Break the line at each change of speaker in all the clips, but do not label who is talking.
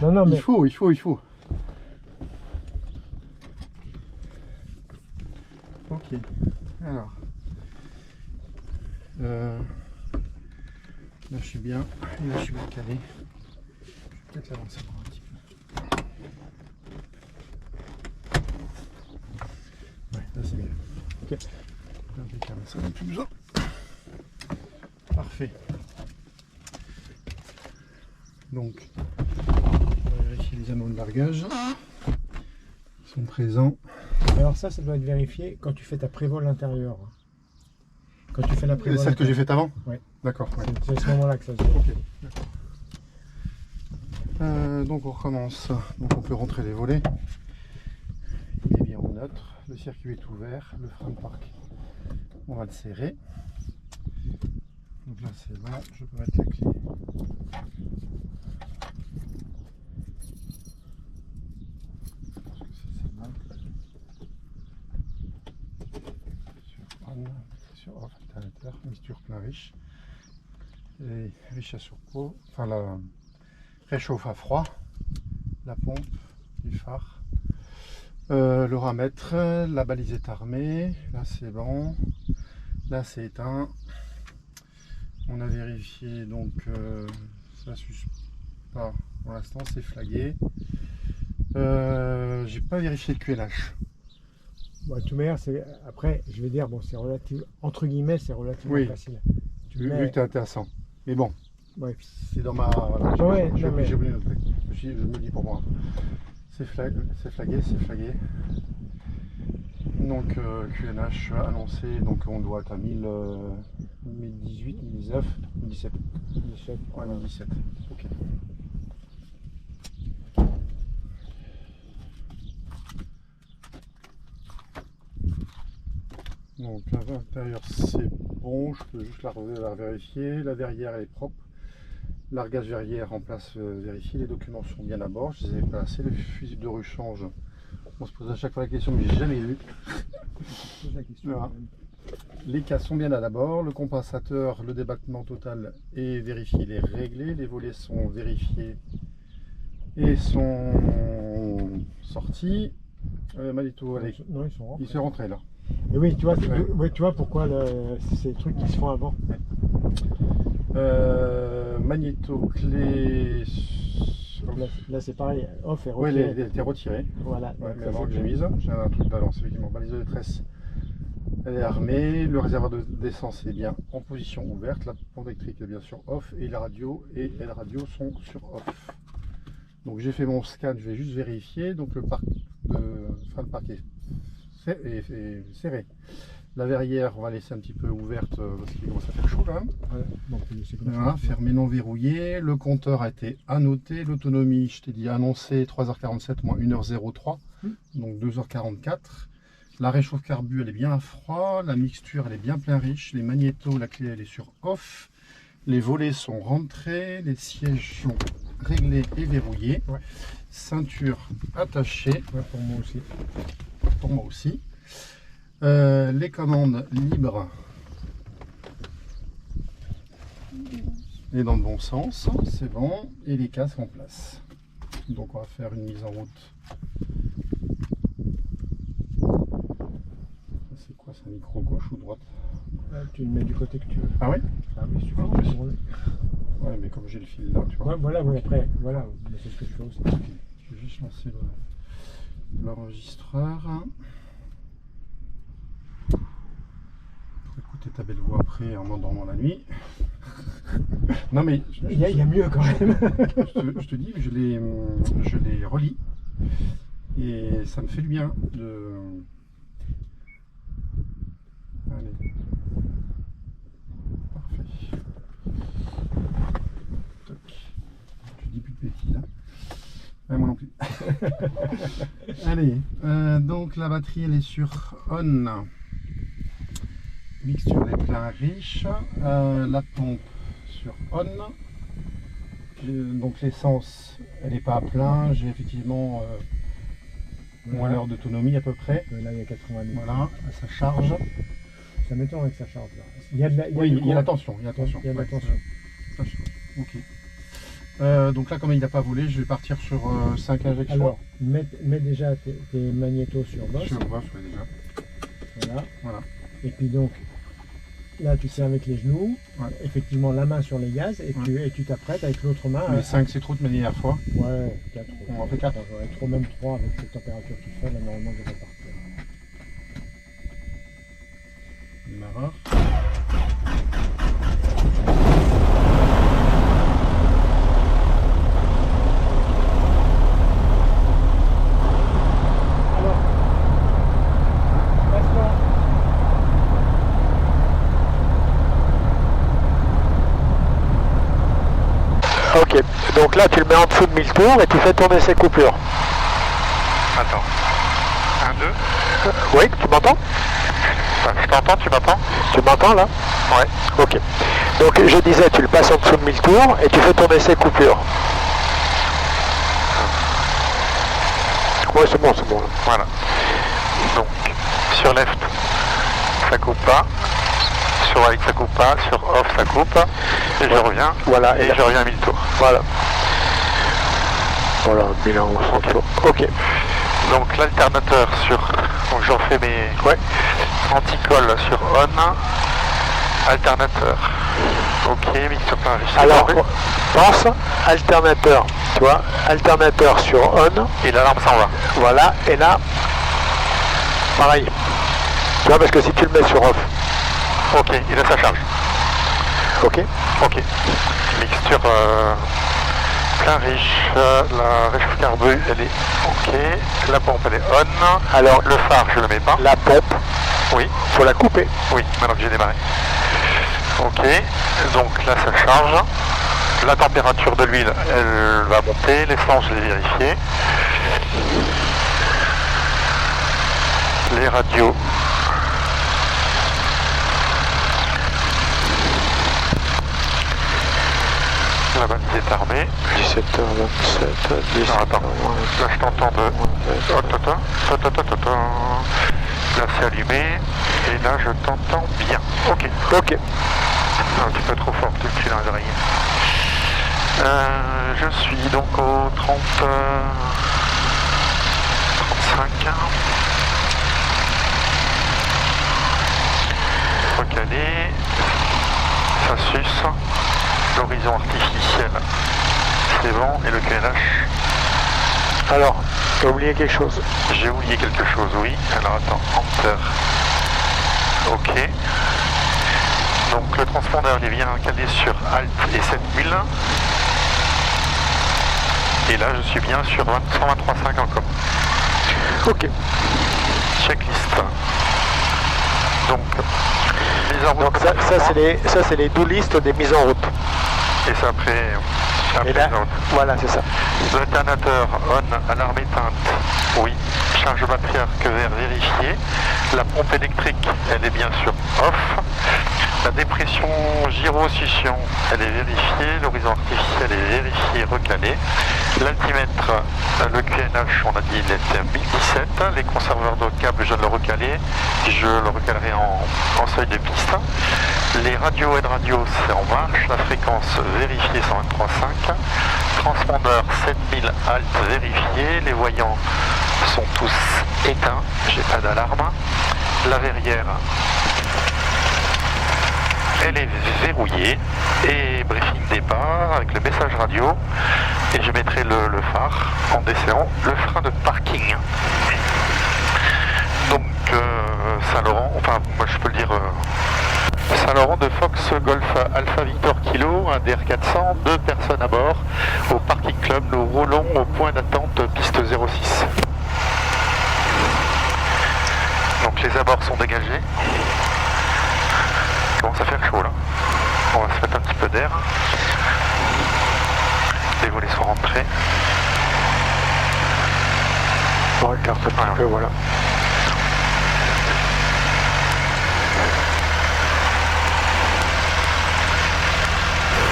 Non, non, mais...
Il faut. Ok. Alors. Là je suis bien. Et là je suis bien calé. Je vais peut-être l'avancer encore un petit peu. Ouais, là c'est mieux. Ok. Là je vais calmer ça, on n'a plus besoin. Parfait. Donc, on va vérifier les anneaux de largage. Ils sont présents.
Alors ça doit être vérifié quand tu fais ta prévole intérieure. Quand tu fais la prévole.
Celle que j'ai faite avant?
Ouais.
D'accord. Ouais.
C'est à ce moment-là que ça se
Ok. D'accord. Donc on recommence. Donc on peut rentrer les volets. Il est bien au neutre. Le circuit est ouvert. Le frein de parc, on va le serrer. Donc là c'est là. Je peux mettre la clé. Sur off alternateur, mixture plein riche, et riche à surpos, enfin la réchauffe à froid, la pompe du phare, le ramètre, la balise est armée, là c'est bon, là c'est éteint. On a vérifié donc ça suce pas pour l'instant, c'est flagué. J'ai pas vérifié le QLH.
Bon, de toute manière, après, je vais dire, bon, c'est relativement, entre guillemets, c'est relativement
Oui.
facile.
Vu que c'est intéressant. Mais bon,
ouais.
c'est dans ma... Voilà, j'ai oublié de noter. Je me dis pour moi. C'est flagué, c'est flagué. Donc QNH annoncé, donc on doit être à 1018, 1019, 1017.
17.
Ouais, 1017. Ok. Donc l'intérieur c'est bon, je peux juste la vérifier. La verrière elle est propre. Largage verrière en place vérifié. Les documents sont bien à bord, je les ai placés. Le fusible de rechange, on se pose à chaque fois la question, mais j'ai jamais vu. Voilà. Les cas sont bien à bord. Le compensateur, le débattement total est vérifié, il est réglé. Les volets sont vérifiés et sont sortis. Magnéto,
non, ils sont
rentrés là.
Et oui, tu vois, ouais, tu vois pourquoi c'est des trucs qui se font avant.
Magnéto, clé.
Là c'est pareil, off et
retiré. Oui, elle était retirée.
Voilà.
Ouais, mais avant que j'ai mise, j'ai un truc d'avance, effectivement. Balise de détresse, elle est armée. Le réservoir d'essence est bien en position ouverte. La pompe électrique est bien sûr off. Et la radio et la radio sont sur off. Donc j'ai fait mon scan, je vais juste vérifier. Donc le frein de parc est serré. La verrière, on va laisser un petit peu ouverte parce qu'il commence à faire chaud quand même. Voilà, fermé, non verrouillé. Le compteur a été annoté. L'autonomie, je t'ai dit annoncé 3h47 moins 1h03, donc 2h44. La réchauffe carbu, elle est bien à froid. La mixture, elle est bien plein riche. Les magnétos, la clé, elle est sur off. Les volets sont rentrés. Les sièges sont réglés et verrouillés. Ouais. Ceinture attachée.
Ouais, pour moi aussi.
Pour moi aussi. Les commandes libres et dans le bon sens, c'est bon, et les casques en place. Donc on va faire une mise en route. C'est quoi, c'est un micro gauche ou droite?
Tu le mets du côté que tu veux.
Ah oui?
Ah oui, super.
Ouais, mais comme j'ai le fil là, tu vois.
Ouais, voilà, oui, après, voilà, c'est ce que je fais aussi.
Je vais juste lancer l'enregistreur. Écouter ta belle voix après en m'endormant la nuit. Non mais
il y a mieux quand même.
je te dis, je les relis et ça me fait du bien de. Allez, parfait. Toc. Je dis plus de bêtises. Hein. Moi non plus. Allez, donc la batterie elle est sur on. Mixture des pleins riches, la pompe sur on, donc l'essence elle n'est pas à plein, j'ai effectivement moins l'heure d'autonomie à peu près.
Là il y a 80 000.
Voilà, ça charge.
Ça m'étonne que ça charge là.
Il y a la tension, il y a la tension.
Il y a de la tension.
Ça charge. Ok. Donc là, comme il n'a pas volé, je vais partir sur 5 injections.
Alors, mets déjà tes magnétos sur boss.
Sur boss, oui, déjà.
Voilà. Et puis donc, là, tu tiens avec les genoux, effectivement la main sur les gaz, et tu t'apprêtes avec l'autre main.
Mais 5, c'est trop de manière à fois.
Ouais, 4.
On en fait 4.
Trop, même 3 avec cette température qu'il fait, là, normalement, je vais partir.
Démarreur.
Ok, donc là tu le mets en dessous de 1000 tours et tu fais tourner ses coupures.
Attends. 1, 2.
Oui, tu m'entends?
Je t'entends, tu m'entends?
Tu m'entends là?
Ouais.
Ok. Donc je disais, tu le passes en dessous de 1000 tours et tu fais tourner ses coupures. Ouais, c'est bon, c'est bon.
Voilà. Donc, sur left, ça coupe pas. Sur right, ça coupe pas. Sur off, ça coupe. Et je reviens.
Voilà.
Et je reviens à 1000 tours.
Voilà. Voilà, 1100 tours. Ok.
Donc l'alternateur sur... Donc j'en fais mes anticolles sur on. Alternateur. Ok, mixture plein.
Alors, pense alternateur. Tu vois, alternateur sur on.
Et l'alarme s'en va.
Voilà, et là, pareil. Tu vois, parce que si tu le mets sur off.
Ok, et là ça charge.
Ok.
Ok. Mixture plein riche. La réchauffe carbu, elle est ok. La pompe, elle est on.
Alors,
le phare, je le mets pas.
La pompe,
oui.
Faut la couper.
Oui, maintenant que j'ai démarré. Ok, donc là ça charge. La température de l'huile, elle va monter. L'essence, je l'ai vérifié. Les radios. La balise est armée.
17h27, 17h27.
Alors attends, là je t'entends de... Là c'est allumé. Et là je t'entends bien. Ok.
Ok.
Un petit peu trop fort, tu le crie dans les oreilles. Je suis donc au 30... 35. Recalé. Ça suce. L'horizon artificiel. C'est bon. Et le KNH.
Alors, tu as oublié quelque chose?
J'ai oublié quelque chose, oui. Alors attends, Enter. Ok. Donc le transpondeur il est bien calé sur Alt et 7000. Et là je suis bien sur 123.5 encore.
Ok.
Checklist. Donc, mise en route.
Donc ça c'est les do list des mises en route.
Et ça après
et là,
mise en route.
voilà, c'est ça.
L'alternateur on, alarme éteinte. Oui. Charge batterie que vert vérifié. La pompe électrique, elle est bien sûr off. La dépression gyro-succion, elle est vérifiée. L'horizon artificiel est vérifié, recalé. L'altimètre, le QNH, on a dit, il était à 1017. Les conserveurs de câbles, je le recalé. Je le recalerai en seuil de piste. Les radios et de radio, c'est en marche. La fréquence vérifiée 123.5. Transpondeur 7000 alt vérifié. Les voyants sont tous éteints. J'ai pas d'alarme. La verrière, elle est verrouillée. Et briefing départ avec le message radio. Et je mettrai le phare en desserrant le frein de parking. Donc Saint-Laurent, enfin moi je peux le dire, Saint-Laurent de Fox Golf Alpha Victor Kilo, un DR400, 2 personnes à bord, au Parking Club, nous roulons au point d'attente piste 06. Donc les abords sont dégagés. Il commence à faire chaud là. On va se mettre un petit peu d'air. Les volets sont rentrés.
On regarde un petit peu, voilà.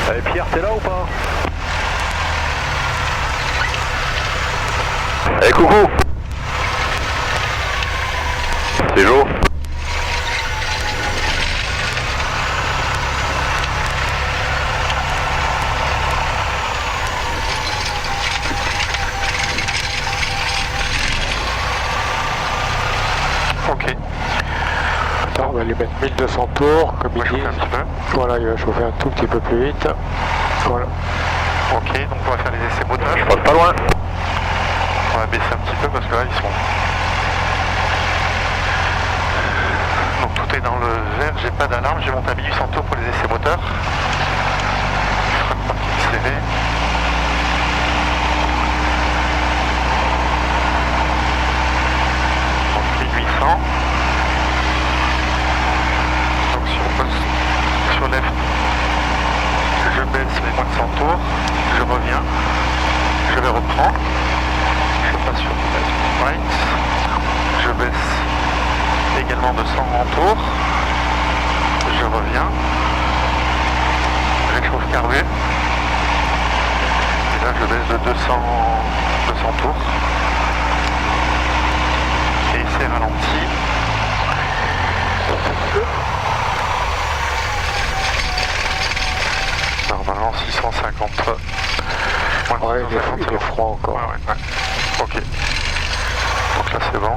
Allez Pierre, t'es là ou pas?
Allez coucou. C'est Jo. Ok.
Attends, on va lui mettre 1200 tours, comme
Moi,
il
je
dit.
fais un petit peu.
Voilà, il va chauffer un tout petit peu plus vite. Voilà.
Ok, donc on va faire les essais moteurs.
Je passe pas loin.
On va baisser un petit peu parce que là ils sont... Donc tout est dans le vert, j'ai pas d'alarme, j'ai monté à 1800 tours pour les essais moteurs. Frein parking serré. Donc 1800. Donc sur left, je baisse les moins de 100 tours, je reviens, je vais reprendre. Je passe sur right, je baisse également de 100 en tour, je reviens, réchauffe carbu, et là je baisse de 200 tours, et c'est ralenti. Normalement 650.
Ouais, il est froid encore.
Ouais. Ok. Donc là c'est bon.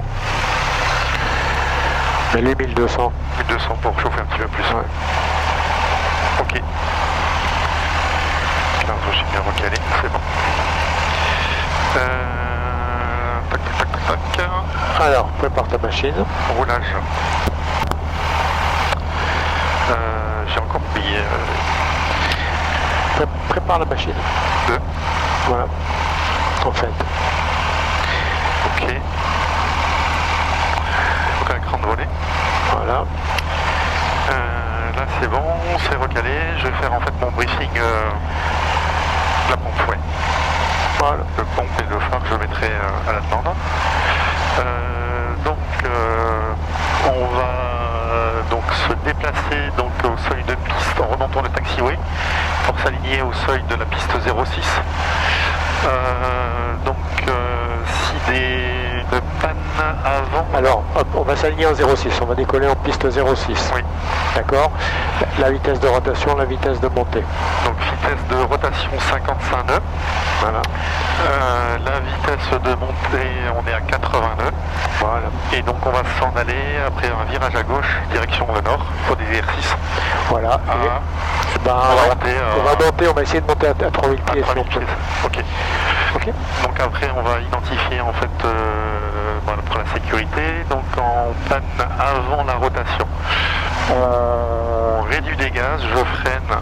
Mais les 1200.
1200 pour chauffer un petit peu plus.
Ouais.
Ok. Là je suis bien recalé, c'est bon. Tac.
Alors, prépare ta machine.
Roulage. J'ai encore oublié.
Prépare la machine.
2.
Voilà. En fait.
Ok. Donc un écran de volet.
Voilà.
Là c'est bon, c'est recalé. Je vais faire en fait mon briefing la pompe, ouais. Voilà. Le pompe et le phare je mettrai à la demande. On va donc se déplacer donc au seuil de piste en remontant le taxiway pour s'aligner au seuil de la piste 06. Si de panne avant...
Alors, hop, on va s'aligner en 06, on va décoller en piste 06.
Oui.
D'accord. La vitesse de rotation, la vitesse de montée.
Donc vitesse de rotation 55 nœuds.
Voilà.
La vitesse de montée, on est à 80 nœuds.
Voilà.
Et donc on va s'en aller après un virage à gauche, direction le nord, pour des exercices.
Voilà.
On va monter,
on va essayer de monter à 3000 pieds.
à 3000 pieds. Ok.
Ok.
Donc après on va identifier en fait pour la sécurité, donc en panne avant la rotation. On réduit des gaz, je freine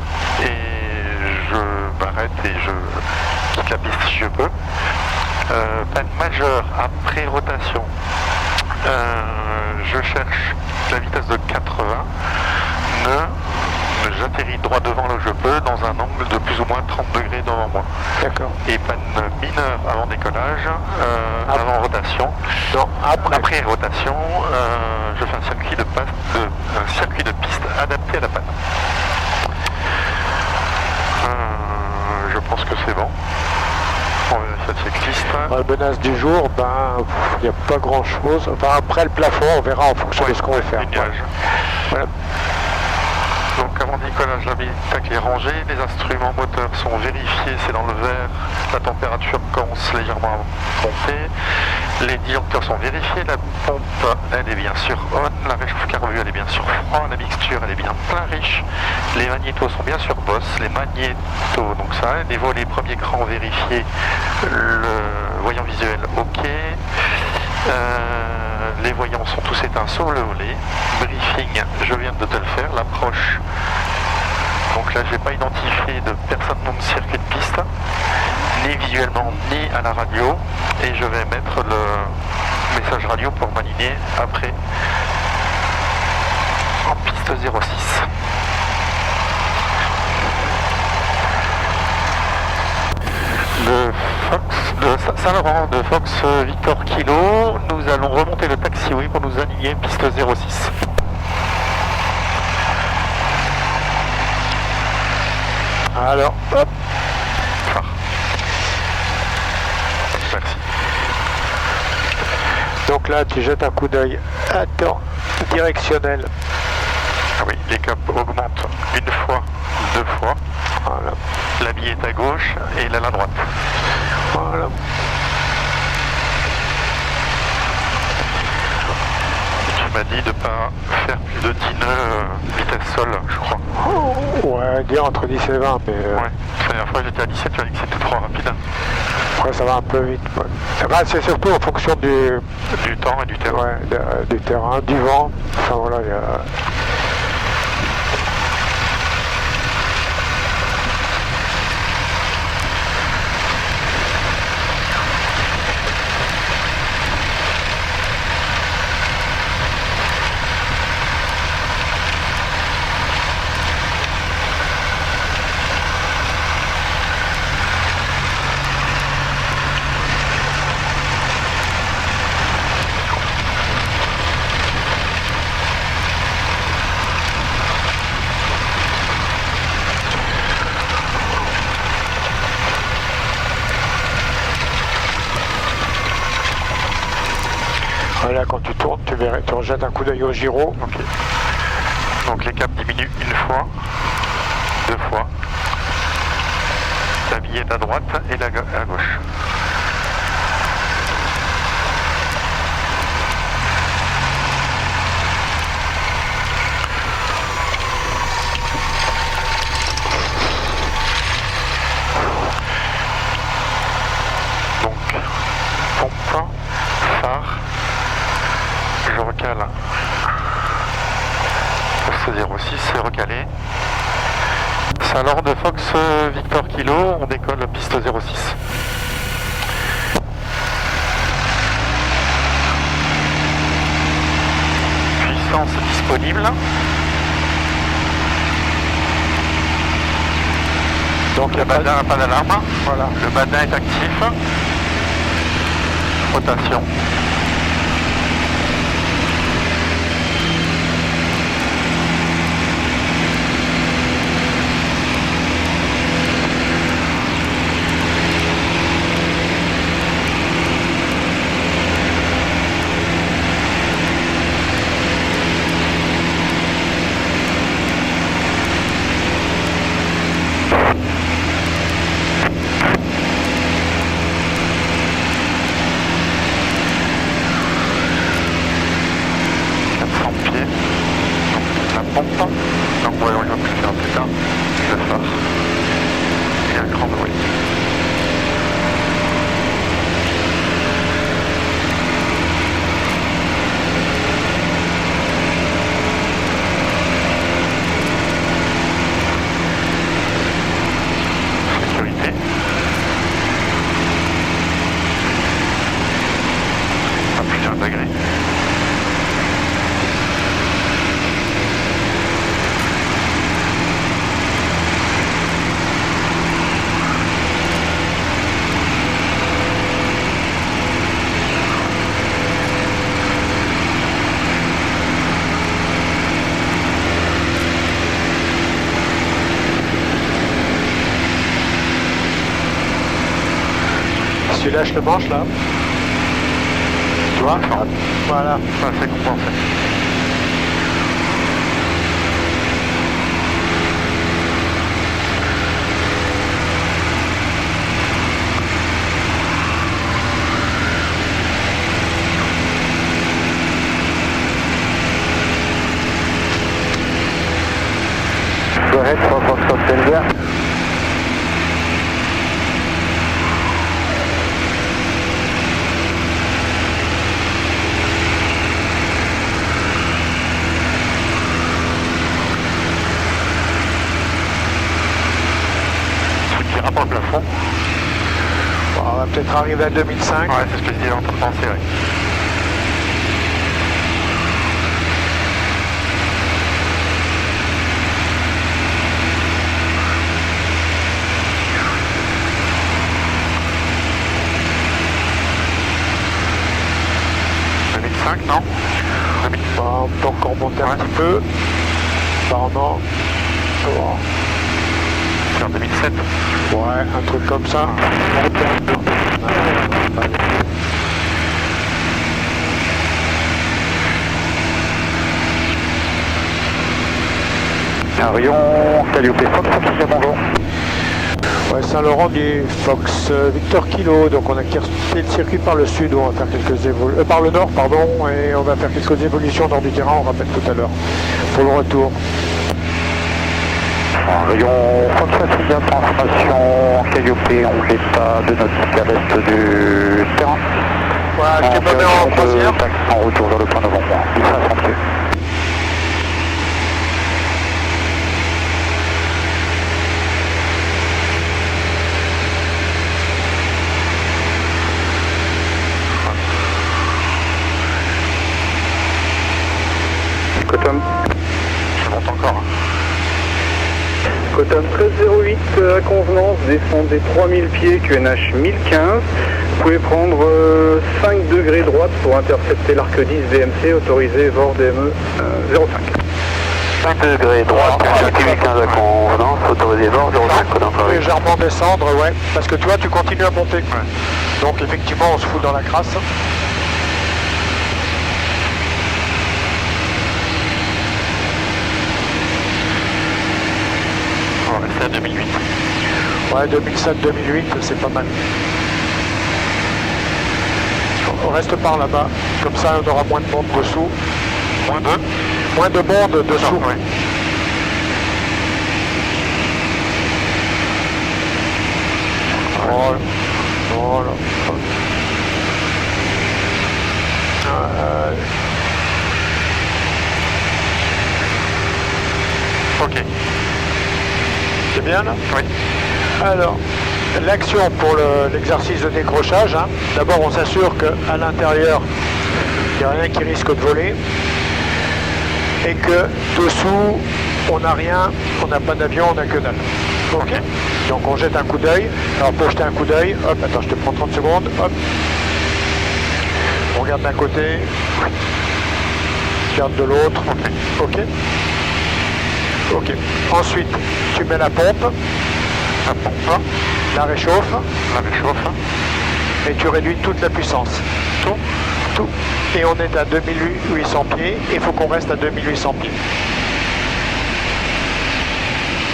et je m'arrête et je quitte la piste si je peux. Panne majeure après rotation. Je cherche la vitesse de 80 nœuds. J'atterris droit devant là où je peux, dans un angle de plus ou moins 30 degrés devant moi.
D'accord.
Et panne mineure avant décollage, avant rotation.
Non,
après rotation, je fais un circuit de piste adapté à la panne. Je pense que c'est bon. On va vérifier le checklist.
La menace du jour, il n'y a pas grand chose. Enfin, après le plafond, on verra en fonction de ce qu'on va faire. Voilà.
Donc avant décollage, l'habitacle est rangé, les instruments moteurs sont vérifiés, c'est dans le vert, la température commence légèrement à monter, les disjoncteurs sont vérifiés, la pompe elle est bien sûr on, la réchauffe carbu elle est bien sûr froid, la mixture elle est bien plein riche, les magnétos sont bien sûr Boss, les magnétos donc ça, les volets premier cran vérifiés, le voyant visuel ok. Les voyants sont tous éteints sauf le volet. Briefing, je viens de te le faire. L'approche, donc là je n'ai pas identifié de personne non de circuit de piste, ni visuellement ni à la radio. Et je vais mettre le message radio pour m'aligner après en piste 06. De Saint-Laurent, de Fox Victor Kilo, nous allons remonter le taxiway pour nous aligner piste 06.
Alors, hop.
Merci.
Donc là, tu jettes un coup d'œil à ton directionnel.
Ah oui, les caps augmentent une fois, deux fois.
Voilà.
La bille est à gauche et l'aile à droite.
Voilà.
il m'a dit de pas faire plus de 10 nœuds vitesse sol, je crois.
Ouais, dire entre 10 et 20, mais...
Ouais, la dernière fois j'étais à 17, tu as dit que c'était trop rapide.
Après, ça va un peu vite. Ouais. Bah, c'est surtout en fonction du
temps et du terrain.
Ouais, du terrain, du vent. Enfin, voilà, il y a... Voilà, quand tu tournes, tu rejettes un coup d'œil au gyro.
Ok. Donc les caps diminuent une fois, deux fois. La bille est à droite et à gauche. Donc, pompe, phare. Je recale poste 06, c'est recalé. Salor de Fox Victor Kilo, on décolle piste 06. Puissance disponible. Donc le badin n'a pas d'alarme. Voilà. Le badin est actif. Rotation. Donc voyons, on va plus faire plus tard. Le phare. Et un grand bruit. Sécurité. À plusieurs degrés.
Si tu lâches le manche là, tu vois, voilà.
Ça, c'est compensé.
Go ahead, 4 Denver.
Rapport au plafond.
Bon, on va peut-être arriver à 2005.
Ouais, c'est ce que je disais en train de penser, ouais. Non.
Bon, on peut encore monter un petit peu. Pardon. Bon.
C'est en 2007.
Ouais, un truc comme ça.
Arion, Calliope Fox, c'est bon.
Ouais, Saint-Laurent du Fox Victor Kilo, donc on a quitté le circuit par le sud, on va faire quelques évolutions, par le nord pardon, et on va faire quelques évolutions dans du terrain, on rappelle tout à l'heure, pour le retour.
Rayon Fox de transformation Calliope, on fait pas de nautique à l'est du terrain.
Voilà, je t'ai pas mis en croisière.
En retour vers le point novembre, il sera tranquille.
Coton.
Je monte encore.
Coton 1308 à convenance, descendez 3000 pieds, QNH 1015. Vous pouvez prendre 5 degrés droite pour intercepter l'arc 10 VMC, autorisé VOR DME 05.
5 degrés droite, QNH 1015 à convenance, autorisé VOR 05.
Légèrement descendre, ouais, parce que toi tu continues à monter. Ouais. Donc effectivement on se fout dans la crasse.
C'est à 2008.
Ouais, 2007-2008, c'est pas mal. On reste par là-bas, comme ça on aura moins de monde dessous. Moins de monde dessous.
Ouais.
Voilà. Voilà.
Ok.
C'est bien là?
Oui.
Alors, l'action pour l'exercice de décrochage, hein. D'abord on s'assure qu'à l'intérieur, il n'y a rien qui risque de voler et que dessous, on n'a rien, on n'a pas d'avion, on n'a que dalle. Ok. Donc on jette un coup d'œil. Alors pour jeter un coup d'œil, hop, attends, je te prends 30 secondes, hop. On regarde d'un côté, je regarde de l'autre, ok. Ok. Ensuite, tu mets la pompe, la réchauffe, et tu réduis toute la puissance. Tout. Et on est à 2800 pieds, et il faut qu'on reste à 2800 pieds.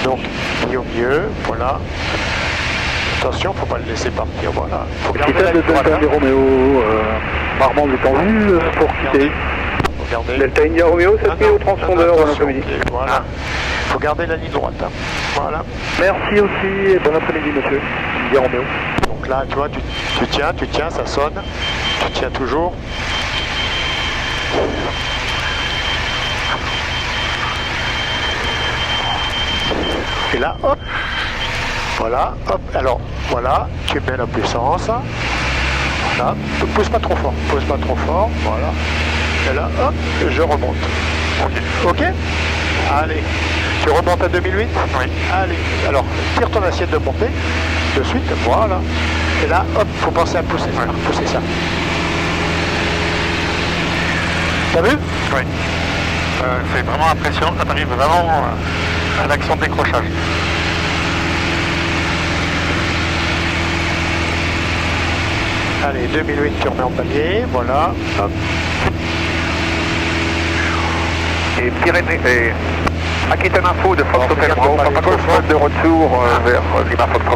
Donc, au milieu, voilà. Attention, faut pas le laisser partir, voilà. Faut garder la ligne droite.
Delta Romeo, Marmande est en vue pour quitter.
Regardez.
Delta India Romeo, 7000 au transpondeur dans l'après-midi.
Voilà. Faut garder la ligne droite. Hein. Voilà.
Merci aussi et bon après-midi monsieur. India Romeo.
Donc là, tu vois, tu tiens, ça sonne. Tu tiens toujours. Et là, hop. Voilà, hop. Alors, voilà, tu mets la puissance. Voilà. Pousse pas trop fort. Voilà. Et là, hop, je remonte. Ok. Allez. Tu remontes à 2008 ?
Oui.
Allez. Alors, tire ton assiette de montée. De suite, voilà. Et là, hop, faut penser à pousser ça. Pousser ça. T'as vu ?
Oui. C'est vraiment impressionnant. Ça t'arrive vraiment à l'action de décrochage.
Allez, 2008, tu remets en palier. Voilà. Hop.
Et Pyrénées et Aquitaine Info de Fox Hotel Bravo, de retour vers Lima Fox 32,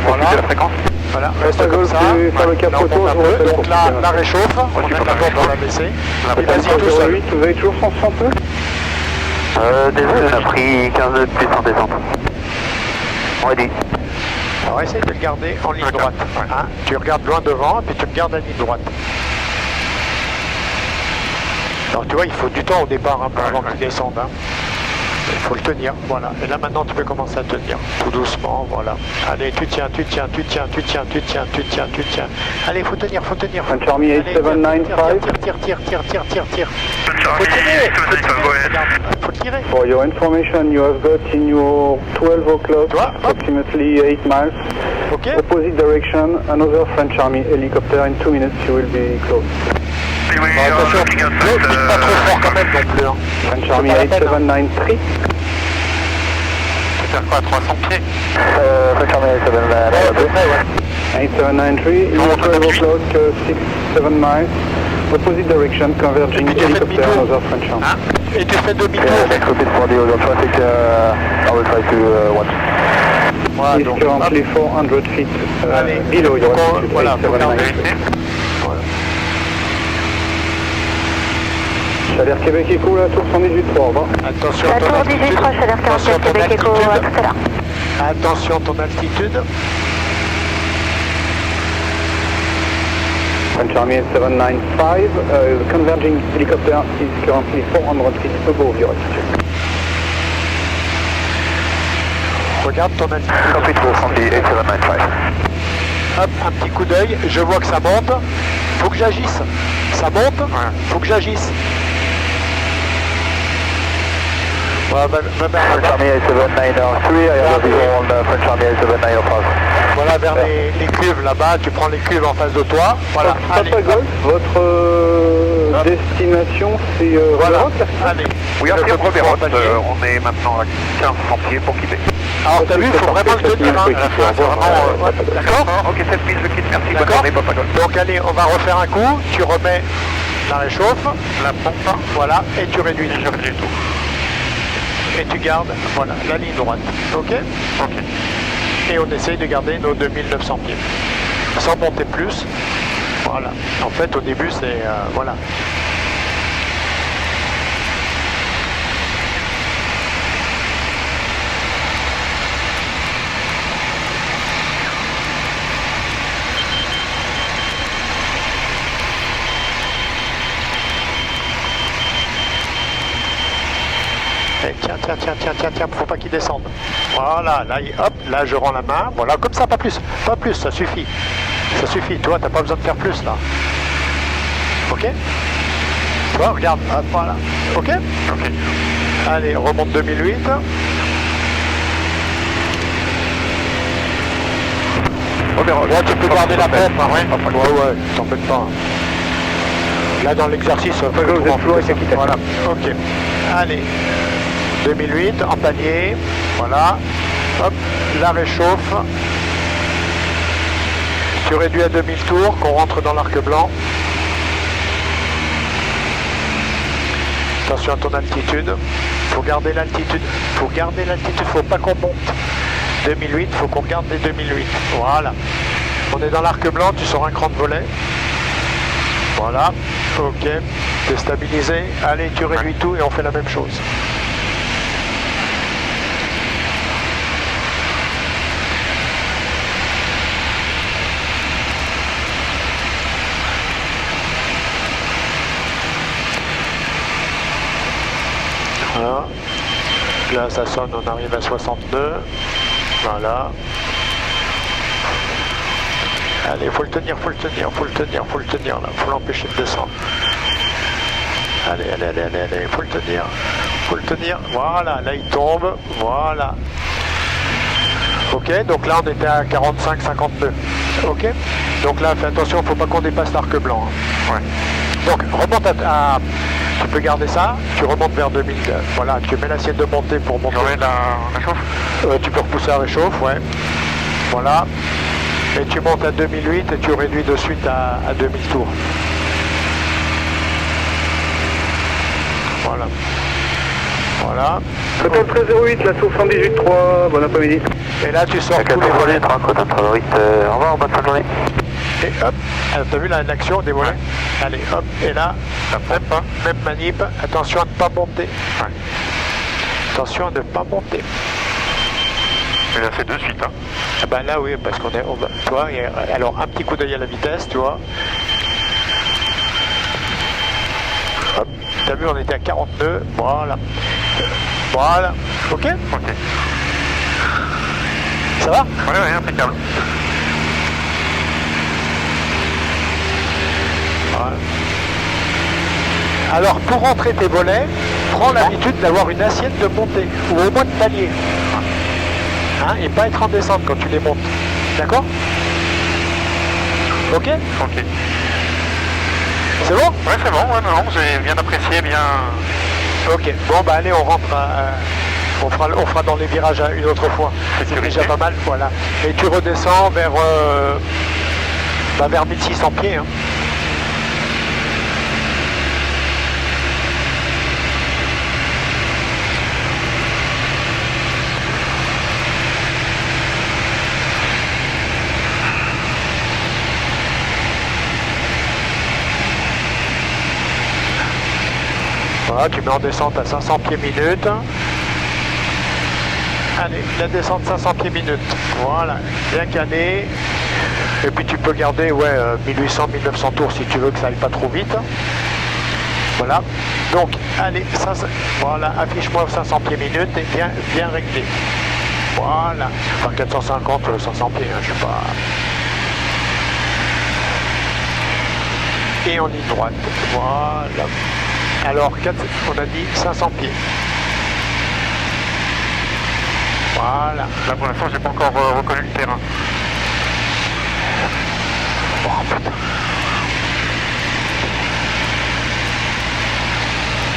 voilà. De la fréquence.
Voilà, reste comme ça. Là, on monte un peu. Donc là, la réchauffe, on met la pompe dans la WC. Et vas-y tout seul.
Vous avez toujours 162
Désolé, on a pris 15 nœuds de plus en descente. Ready.
Alors essaye de le garder en ligne droite. Hein, tu regardes loin devant, puis tu me gardes en ligne droite. Alors tu vois, il faut du temps au départ hein, avant qu'il descende. Hein. Il faut le tenir, voilà. Et là maintenant tu peux commencer à tenir, tout doucement, voilà. Allez, tu tiens. Allez, faut tenir.
French Army 8795.
Tire. Faut tirer.
For your information, you have got in your 12 o'clock, approximately 8 miles,
Ok.
opposite direction, another French Army helicopter. In 2 minutes, you will be close.
Bon, attention, ne pas trop fort quand même non plus. Hein.
French Army 8793.
Tu faire quoi, 300 pieds
French Army 8793, in your 12 o'clock, 6-7 miles, opposite direction, converging helicopter, another French Army.
Hein? Et tu fais demi-tour.
Next for the other traffic, I will try to watch.
Voilà,
is
donc,
currently 400 feet
allez,
below your altitude,
voilà, faut
879.
Voilà.
Chaleur Québec Echo, la tour 118.3, au revoir.
Attention à
La
ton
tour
altitude.
18 3, chaleur
Attention à
47,
ton
Québec Echo, à
altitude.
tout à l'heure.
Attention à ton altitude.
French Army 795, the converging helicopter is currently 400 feet above your altitude.
Regarde ton altitude.
Copy to Andy 8795.
Hop, un petit coup d'œil, je vois que ça monte. Faut que j'agisse. Ça monte, faut que j'agisse. Ouais,
French Army 8793, I have a visual on French Army 7905.
Voilà, vers les cuves là-bas, tu prends les cuves en face de toi. Voilà, allez.
Papa Golf, votre destination c'est
Voilà,
Roverot, là?
allez.
Oui,
Le
on est
petit
Roverot,
panier.
on est maintenant à 1500 pieds pour quitter.
Alors t'as vu, il faut vraiment le tenir, hein. C'est vraiment, ouais, d'accord.
Ok, 7000, je quitte, merci, bonne
D'accord.
journée, Papa Golf.
Donc allez, on va refaire un coup, tu remets la réchauffe,
La pompe,
voilà, et tu réduis.
je réduis tout.
Et tu gardes, voilà, la ligne droite. Ok.
Ok.
Et on essaye de garder nos 2900 pieds. Sans monter plus. Voilà. En fait, au début, c'est... voilà. Et tiens, faut pas qu'il descende. Voilà, là, hop, là je rends la main, voilà, comme ça, pas plus, ça suffit. Ça suffit, toi, t'as pas besoin de faire plus, là. Ok. Toi, regarde, hop, voilà. Ok.
Ok.
Allez, remonte 2008.
Roverot.
Là, tu peux garder la pompe, hein, ouais, t'embête pas. Là, dans l'exercice, voilà, ok. Allez, 2008, en panier, voilà. Hop, la réchauffe. Tu réduis à 2000 tours, qu'on rentre dans l'arc blanc. Attention à ton altitude. Faut garder l'altitude. Faut pas qu'on monte. 2008, faut qu'on garde les 2008. Voilà. On est dans l'arc blanc, tu sors un cran de volet. Voilà. Ok. Déstabilisé. Allez, tu réduis tout et on fait la même chose. Voilà. Là, ça sonne, on arrive à 62. Voilà. Allez, faut le tenir là. Faut l'empêcher de descendre. Allez, faut le tenir. Voilà, là il tombe. Voilà. Ok, donc là on était à 45-52. Ok. Donc là, fais attention, faut pas qu'on dépasse l'arc blanc. Hein. Ouais. Donc remonte à... Tu peux garder ça, tu remontes vers 2000, voilà, tu mets l'assiette de montée pour monter.
La réchauffe.
Tu peux repousser la réchauffe, ouais. Voilà. Et tu montes à 2008 et tu réduis de suite à 2000 tours. Voilà. Voilà.
Total 1308, la tour 118.3, bon après-midi.
Et là tu sors tous les volets.
Au revoir, bonne fin de journée.
Et hop, t'as vu l'action des volets? Allez, hop, et là, même manip, attention à ne pas monter. Ouais. Attention à ne pas monter.
Mais là c'est de suite, hein.
Ah ben là oui, parce qu'on est, tu vois, alors un petit coup d'œil à la vitesse, tu vois. Hop, t'as vu, on était à 42, voilà. Voilà, ok.
Ok.
Ça va?
Ouais, impeccable.
Voilà. Alors pour rentrer tes volets, prends l'habitude d'avoir une assiette de montée, ou au moins de palier. Hein, et pas être en descente quand tu les montes. D'accord? Ok?
Ok.
C'est bon?
Ouais, c'est bon, ouais, non, j'ai bien apprécié, bien...
Ok, bon bah allez, on rentre, on fera dans les virages une autre fois. C'est déjà pas mal, voilà. Et tu redescends vers, vers 1600 pieds. Hein. Voilà, tu mets en descente à 500 pieds minute. Allez, la descente 500 pieds minute. Voilà, bien calé. Et puis tu peux garder 1800-1900 tours si tu veux que ça aille pas trop vite. Voilà. Donc, allez, voilà, affiche-moi 500 pieds minute et bien réglé. Voilà. Enfin, 450, 500 pieds, hein, je sais pas. Et en ligne droite. Voilà. Alors, on a dit 500 pieds. Voilà.
Là pour l'instant j'ai pas encore reconnu le terrain.
Oh putain.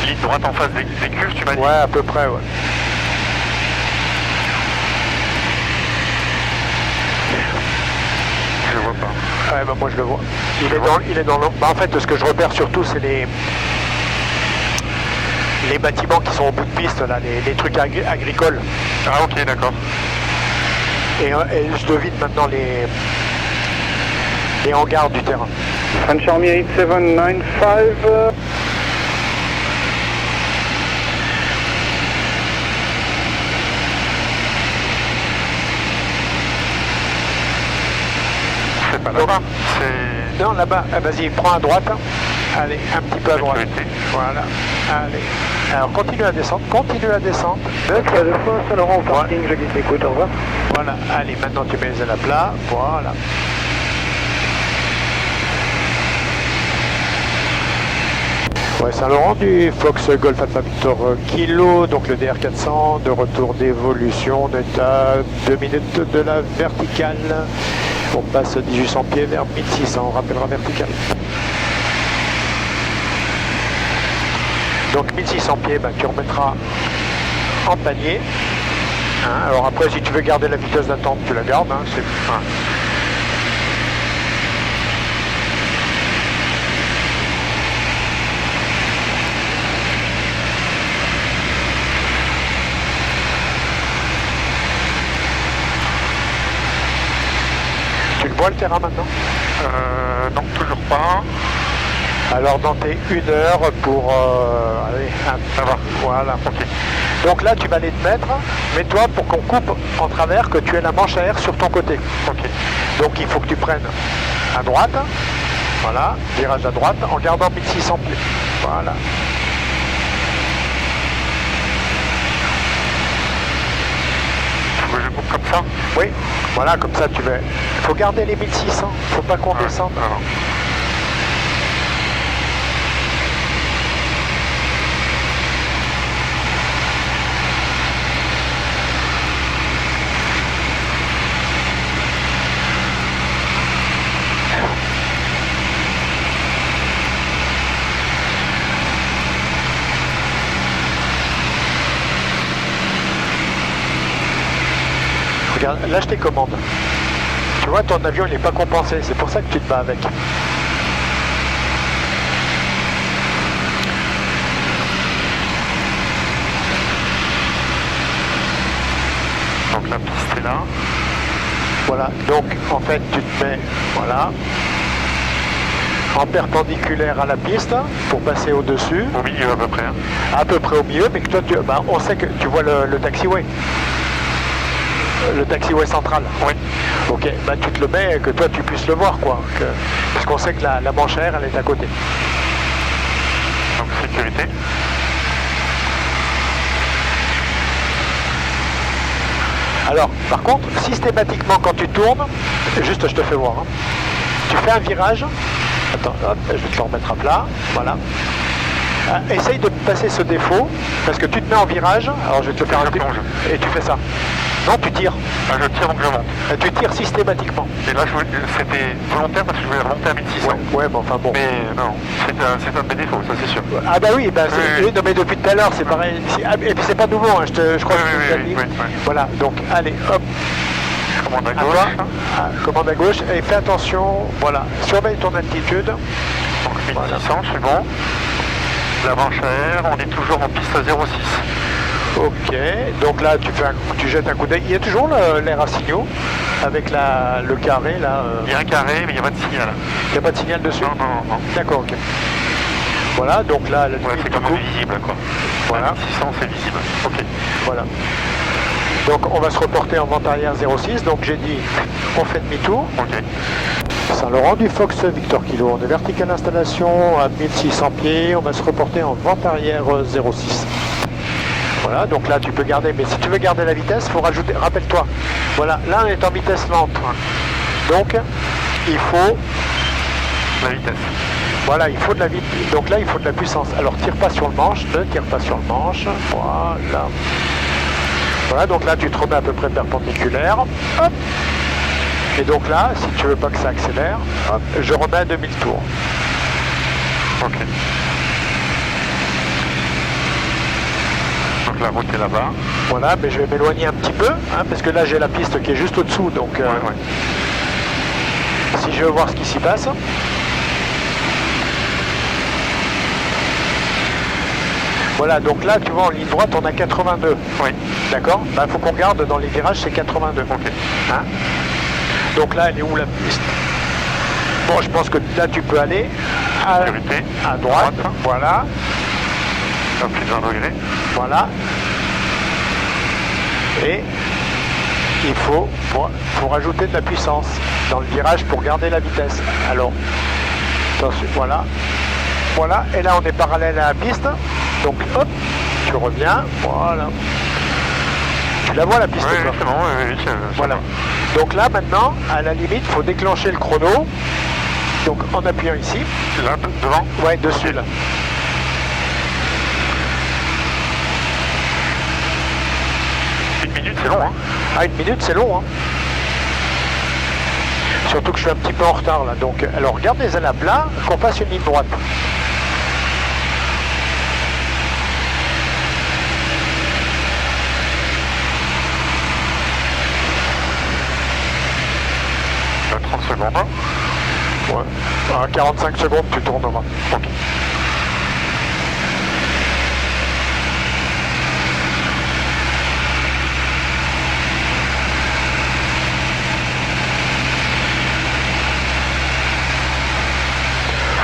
Ligne droite en face des cuves, tu m'as dit?
Ouais, à peu près, ouais.
Je le vois pas.
Ouais, bah moi je le vois. Il est dans l'eau. Bah en fait, ce que je repère surtout, c'est les bâtiments qui sont au bout de piste, là, les trucs agricoles.
Ah ok, d'accord.
Et je devine maintenant les hangars du terrain.
French Army 8795.
C'est pas là-bas, c'est...
Non, là-bas. Ah, vas-y, prends à droite. Allez, un petit peu à droite.
Sécurité.
Voilà. Allez. Alors, continue à descendre. Continue à descendre.
Saint-Laurent au parking, je guide l'écoute, au revoir.
Voilà. Allez, maintenant tu mets les ailes à plat. Voilà. Ouais, Saint-Laurent du Fox Golf Alpha Victor Kilo, donc le DR400, de retour d'évolution, on est à 2 minutes de la verticale. On passe 1800 pieds vers 1600, on rappellera verticale. Donc 1600 pieds, ben, tu remettras en panier. Hein, alors après, si tu veux garder la vitesse d'attente, tu la gardes. Hein, c'est... Tu le vois le terrain maintenant?
Non, toujours pas.
Alors dans tes 1 heure pour... allez,
Ça va.
Voilà.
Ok.
Donc là, tu vas aller te mettre, mets-toi pour qu'on coupe en travers, que tu aies la manche à air sur ton côté.
Ok.
Donc il faut que tu prennes à droite, voilà, virage à droite, en gardant 1600 pieds. Voilà.
Faut que je coupe comme ça?
Oui, voilà, comme ça tu vas... Il faut garder les 1600, faut pas qu'on descende.
Non, non.
Regarde, là je t'ai commande. Tu vois, ton avion il n'est pas compensé, c'est pour ça que tu te bats avec.
Donc la piste est là.
Voilà, donc en fait tu te mets, voilà, en perpendiculaire à la piste pour passer au-dessus.
Au milieu à peu près. Hein.
À peu près au milieu, mais que toi, on sait que tu vois le taxiway. Le taxiway central.
Oui.
Ok, bah tu te le mets que toi tu puisses le voir, quoi. Parce qu'on sait que la manche à air, elle est à côté.
Donc sécurité.
Alors, par contre, systématiquement quand tu tournes, juste je te fais voir, hein, tu fais un virage. Attends, hop, je vais te le remettre à plat. Voilà. Essaye de passer ce défaut, parce que tu te mets en virage, alors je vais te le faire un
plonge.
et tu fais ça. Non, tu tires.
Ah, je tire donc je monte.
Tu tires systématiquement.
Et là c'était volontaire parce que je voulais remonter à 1600.
Ouais, bon, enfin bon.
Mais non, c'est un de mes défauts, ça c'est sûr.
Ah bah oui, bah,
Oui.
non, mais depuis tout à l'heure c'est pareil. Et puis c'est pas nouveau, hein, je crois que je te l'ai dit.
Oui.
Voilà, donc allez, hop,
Commande à
à
gauche.
toi. Commande à gauche, et fais attention, voilà, surveille ton altitude.
Donc 1600, c'est bon. La manche à air, on est toujours en piste à 0,6.
Ok, donc là tu jettes un coup d'œil. Il y a toujours l'air à signaux avec le carré là.
Il y a un carré, mais il n'y a pas de signal.
Il n'y a pas de signal dessus?
Non.
D'accord, ok. Voilà, donc là, la
Ouais,
limite
c'est
du
quand
coup,
même visible, quoi.
voilà,
600, c'est visible. Ok.
voilà. Donc on va se reporter en vente arrière 06, donc j'ai dit, on fait demi-tour.
Ok.
Saint-Laurent du Fox Victor Kilo, on est vertical installation à 1600 pieds, on va se reporter en vente arrière 06. Voilà, donc là tu peux garder, mais si tu veux garder la vitesse, il faut rajouter, rappelle-toi, voilà, là on est en vitesse lente, donc il faut,
La vitesse.
voilà, il faut de la vitesse, donc là il faut de la puissance. Alors tire pas sur le manche, ne tire pas sur le manche, voilà. Voilà, donc là tu te remets à peu près perpendiculaire, hop. Et donc là, si tu veux pas que ça accélère, hop, je remets à 2000 tours.
Ok. Donc la route est là-bas.
Voilà, mais je vais m'éloigner un petit peu, hein, parce que là j'ai la piste qui est juste au-dessous, donc
Ouais.
si je veux voir ce qui s'y passe. Voilà, donc là tu vois en ligne droite on a 82.
Oui.
D'accord. Bah faut qu'on regarde dans les virages c'est 82.
Ok.
Hein, donc là elle est où la piste? Bon je pense que là tu peux aller
Sécurité.
à droite. Voilà.
À plus de 20 degrés.
Voilà. Et il faut rajouter de la puissance dans le virage pour garder la vitesse. Alors, attention, voilà. Voilà, et là on est parallèle à la piste. Donc hop, tu reviens, voilà. Tu la vois la piste
Oui,
quoi.
c'est bon, oui,
Voilà. Donc là maintenant, à la limite, il faut déclencher le chrono. Donc en appuyant ici.
Là, devant.
Ouais, dessus là.
Une minute, c'est long, hein.
Ah, une minute, c'est long, hein. Surtout que je suis un petit peu en retard, là. Donc, alors, regarde les ailes à plat, qu'on fasse une ligne droite.
Là, 30 secondes.
Ouais. À 45 secondes, tu tourneras.
Ok.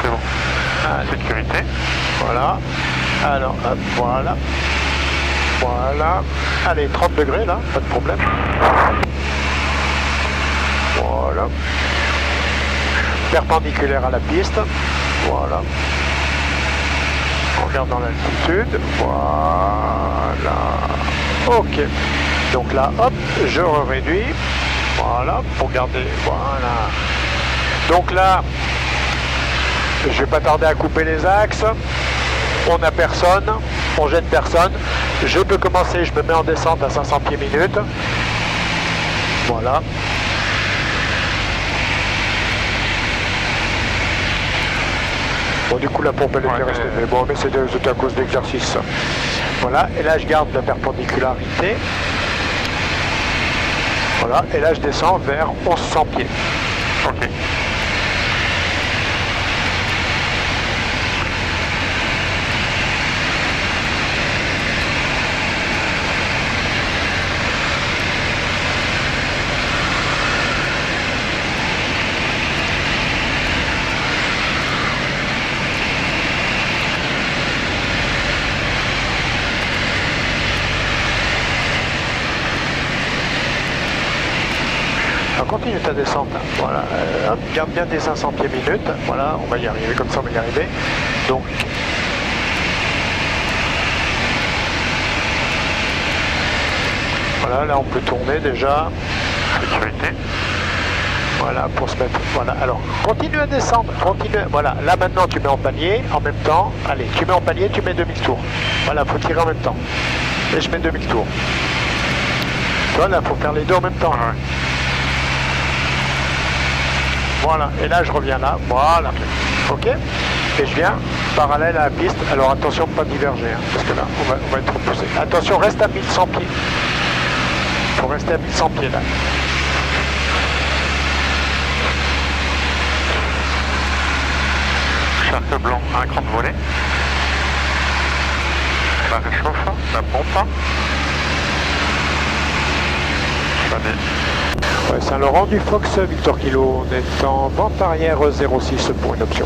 C'est bon.
Allez,
Sécurité.
voilà. Alors, hop, voilà. Voilà. Allez, 30 degrés, là, pas de problème. Voilà. Perpendiculaire à la piste. Voilà. On regarde dans l'altitude. Voilà. Ok. Donc là, hop, je réduis. Voilà, pour garder. Voilà. Donc là, je vais pas tarder à couper les axes. On n'a personne. On gêne personne. Je peux commencer, je me mets en descente à 500 pieds minute. Voilà. Bon, du coup, la pompe, elle était restée. Mais bon, mais c'était à cause d'exercice. Voilà, et là, je garde la perpendicularité. Voilà, et là, je descends vers 1100 pieds.
Ok.
Alors, continue ta descente. Hein. Voilà, hop, garde bien tes 500 pieds minute. Voilà, on va y arriver, comme ça, on va y arriver. Donc, voilà, là, on peut tourner déjà.
Sécurité.
Voilà, pour se mettre. Voilà, alors, continue à descendre. Continue. Voilà, là, maintenant, tu mets en palier en même temps. Allez, tu mets en palier, tu mets 2000 tours. Voilà, faut tirer en même temps. Et je mets 2000 tours. Voilà, faut faire les deux en même temps.
Ouais.
Voilà, et là je reviens là, voilà, ok. Et je viens parallèle à la piste, alors attention de ne pas diverger, hein, parce que là on va être trop poussé. Attention, reste à 1100 pieds. Il faut rester à 1100 pieds là.
Charque blanc, un cran de volée. La réchauffe, la pompe.
Ouais, Saint-Laurent du Fox Victor Kilo, on est en vente arrière 06 pour une option.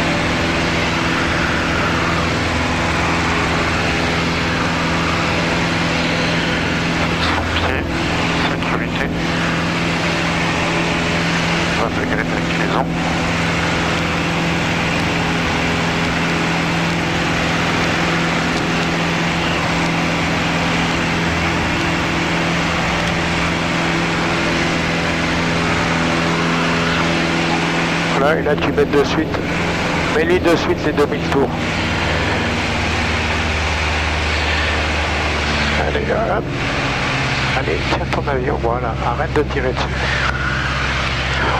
Voilà, et là tu mets de suite. Mets-lui de suite les 2000 tours. Allez, hop. Allez, tiens ton avion, voilà. Arrête de tirer dessus.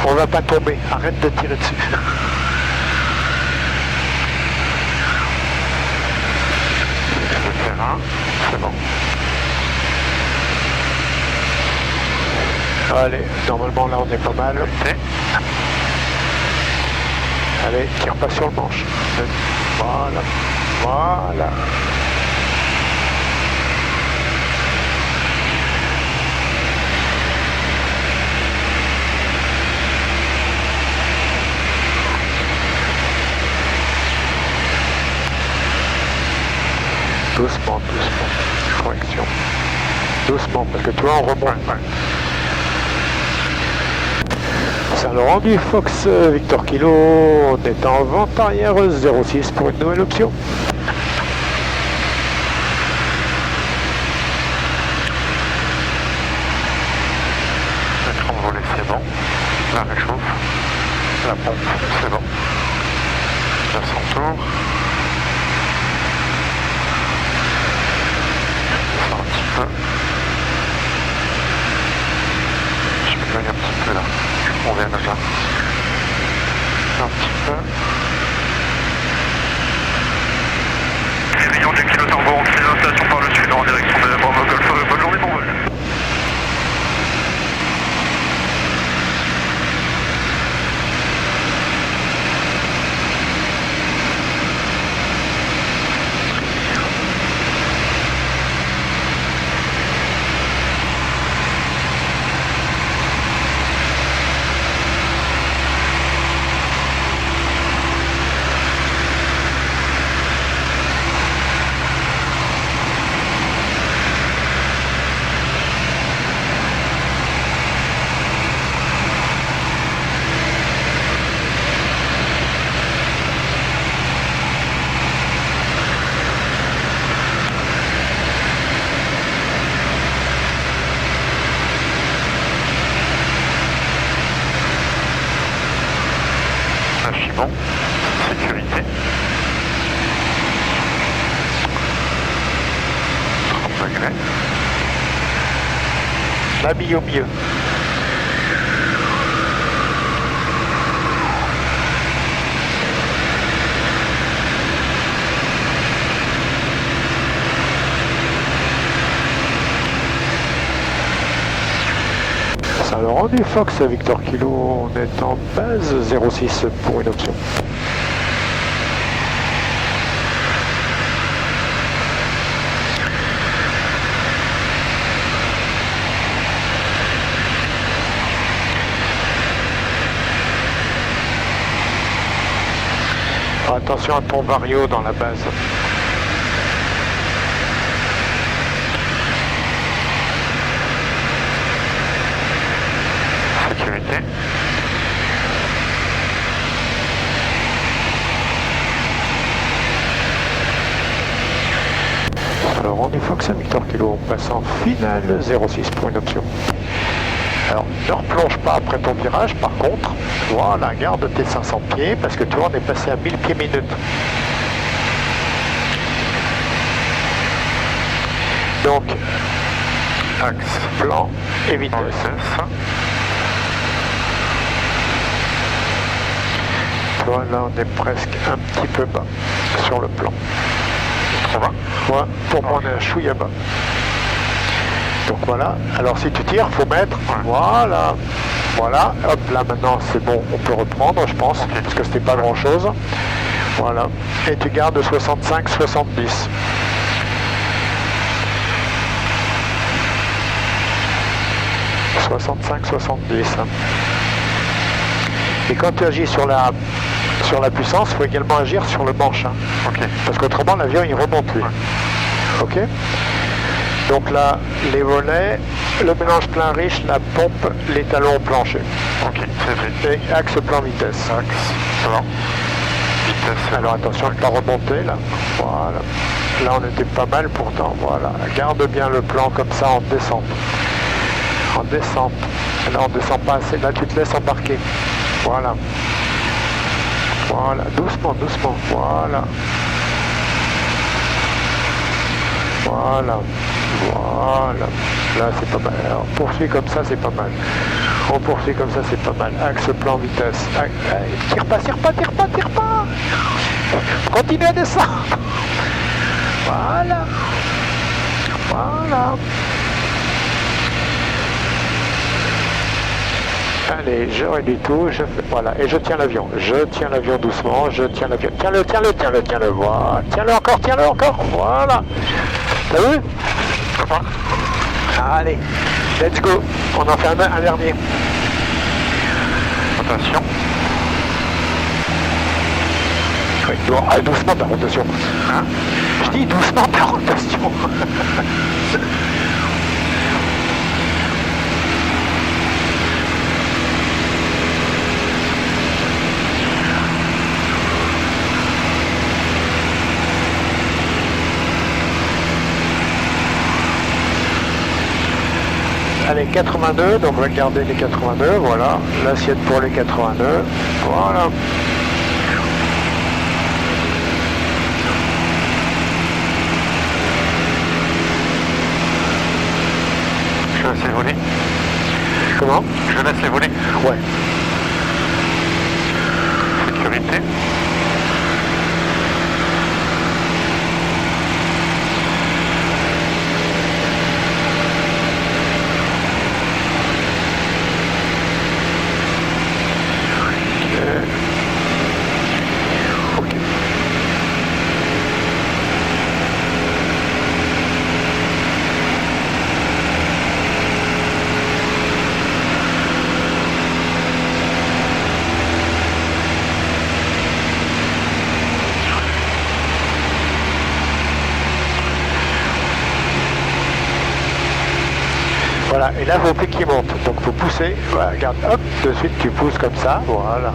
On va pas tomber, arrête de tirer dessus.
Le terrain, c'est bon.
Allez, normalement là on est pas mal. Allez, tire pas sur le manche. Voilà, voilà. Doucement, doucement. Correction. Doucement, parce que toi on remonte. Saint-Laurent du Fox Victor Kilo, on est en vente arrière 06 pour une nouvelle option.
L'écran de volet c'est bon, la réchauffe, la pompe c'est bon, 900 tours, ça un petit peu, je m'éloigne un petit peu là. On vient déjà un petit peu. Réveillon du kilo turbo, on fait l'installation par le sud en direction de Bravo Golf. Bonne journée, bon vol. Bon, sécurité. 30 degrés.
L'habille au mieux. Saint-Laurent du Fox Victor Kilo, on est en base 06 pour une option. Attention à ton vario dans la base.
Sécurité.
Alors on est Fox à Victor Kilo, on passe en finale 06 pour une option. Alors ne replonge pas après ton virage, par contre, voilà, garde tes 500 pieds, parce que toi on est passé à 1000 pieds minute. Donc, axe, plan et vitesse. Toi là on est presque un petit peu bas sur le plan.
Ça va?
Ouais, pour moi on est un chouïa bas. Donc voilà, alors si tu tires, faut mettre, voilà, voilà, hop, là maintenant c'est bon, on peut reprendre je pense, parce que c'était pas grand chose. Voilà, et tu gardes 65-70. Et quand tu agis sur la puissance, il faut également agir sur le manche. Hein.
Okay.
Parce qu'autrement, l'avion, il remonte, lui. Ok. Donc là, les volets, le mélange plein riche, la pompe, les talons au plancher.
Ok, c'est vrai.
Et axe plan vitesse.
Axe, plan, vitesse.
Alors attention de ne pas remonter, là. Voilà. Là, on était pas mal pourtant. Voilà. Garde bien le plan comme ça en descente. En descente. Là, on ne descend pas assez. Là, tu te laisses embarquer. Voilà. Voilà, doucement, doucement, voilà. Voilà, voilà. Là, c'est pas mal. Alors, on poursuit comme ça, c'est pas mal. On poursuit comme ça, c'est pas mal. Axe plan vitesse. Tire pas, tire pas, tire pas, tire pas. Continue à descendre. Voilà. Voilà. Allez, je réduis tout, je fais, voilà, et je tiens l'avion doucement, je tiens l'avion, tiens-le, voilà, tiens-le encore, voilà, t'as vu? Allez, let's go, on en fait un dernier.
Attention.
Oui, doucement ta rotation, hein? Je dis doucement ta rotation. Allez, 82, donc regardez les 82, voilà, l'assiette pour les 82, voilà.
Je laisse les voler.
Comment?
Je laisse les voler.
Ouais.
Sécurité.
Voilà, et là, il faut plus qu'il monte. Donc, il faut pousser. Voilà, regarde, hop, de suite, tu pousses comme ça. Voilà.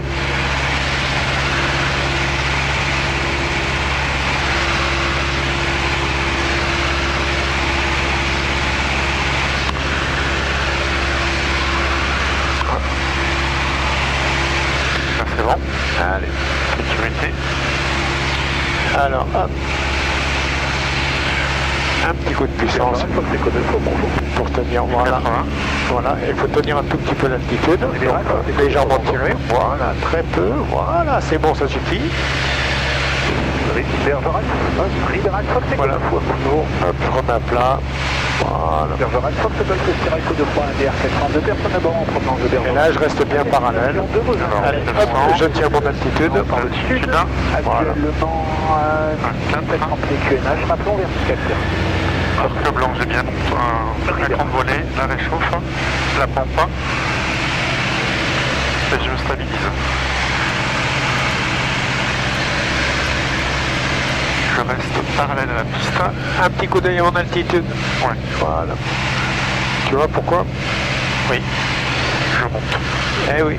Ça, c'est bon.
Allez.
Sécurité.
Alors, hop. Un petit coup de puissance pour tenir, voilà. Voilà, il faut tenir un tout petit peu d'altitude, légèrement tiré, voilà, très peu, voilà, c'est bon, ça suffit. Voilà, hop, je remets à plat, voilà. Et là, je reste bien parallèle. Allez, hop, je tiens mon altitude. Voilà.
Le blanc, j'ai bien la grande volée, la réchauffe, la pompe, et je me stabilise. Je reste parallèle à la piste.
Un petit coup d'œil en altitude.
Ouais.
Voilà. Tu vois pourquoi?
Oui. Je monte.
Eh oui.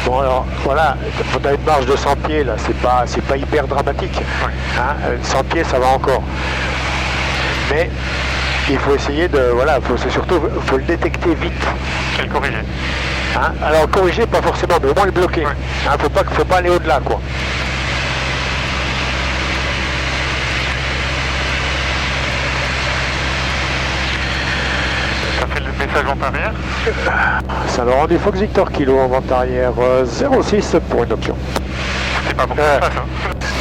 Bon alors voilà, on a une marge de 100 pieds là, c'est pas hyper dramatique.
Ouais.
Hein, 100 pieds ça va encore. Mais il faut essayer de, voilà, faut le détecter vite.
Et le corriger.
Hein, alors corriger pas forcément, mais au moins le bloquer.
Ouais.
Hein, faut pas aller au-delà quoi.
Ça fait le message vente arrière.
Saint-Laurent du Fox Victor Kilo en vente arrière 06 pour une option.
C'est pas pour que ça fasse, hein.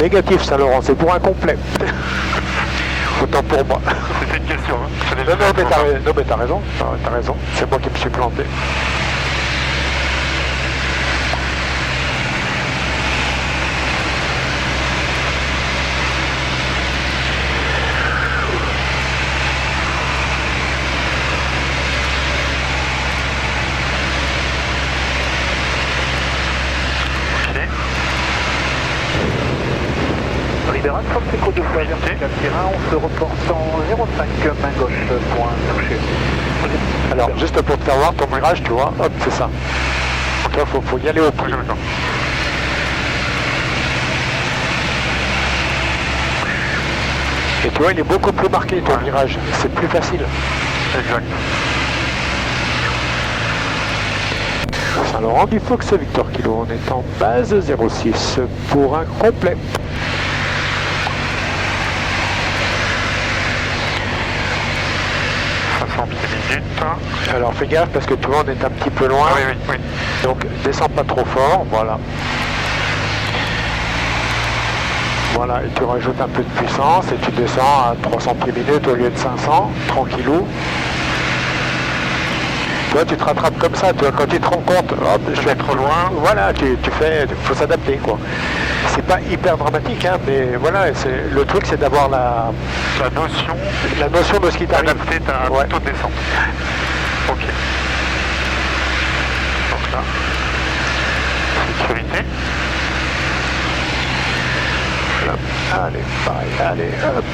Négatif Saint-Laurent, c'est pour un complet. Autant pour moi.
C'était une question, hein.
Non mais t'as raison, t'as raison, c'est moi qui me suis planté.
Libéral, Fox Echo 2 fois vertical terrain, on se reporte en 0,5 main gauche, point touché.
Alors, juste pour te faire voir ton virage, tu vois, hop, c'est ça. Donc là, faut y aller au pied. Et tu vois, il est beaucoup plus marqué ton virage, c'est plus facile.
Exact.
Saint-Laurent du Fox Victor Kilo, on est en base 06 pour un complet.
Minutes.
Alors fais gaffe parce que tu vois on est un petit peu loin.
Oui.
Donc descends pas trop fort, voilà. Voilà, et tu rajoutes un peu de puissance et tu descends à 300 pieds minutes au lieu de 500, tranquillou. Tu vois, tu te rattrapes comme ça, tu vois, quand tu te rends compte, hop, je suis trop loin, voilà, tu fais, faut s'adapter quoi. C'est pas hyper dramatique, hein, mais voilà, le truc c'est d'avoir la notion de ce qui t'arrive.
Adapter ta taux de descente. Ok. Donc là, sécurité.
Voilà. Allez, pareil, allez, hop.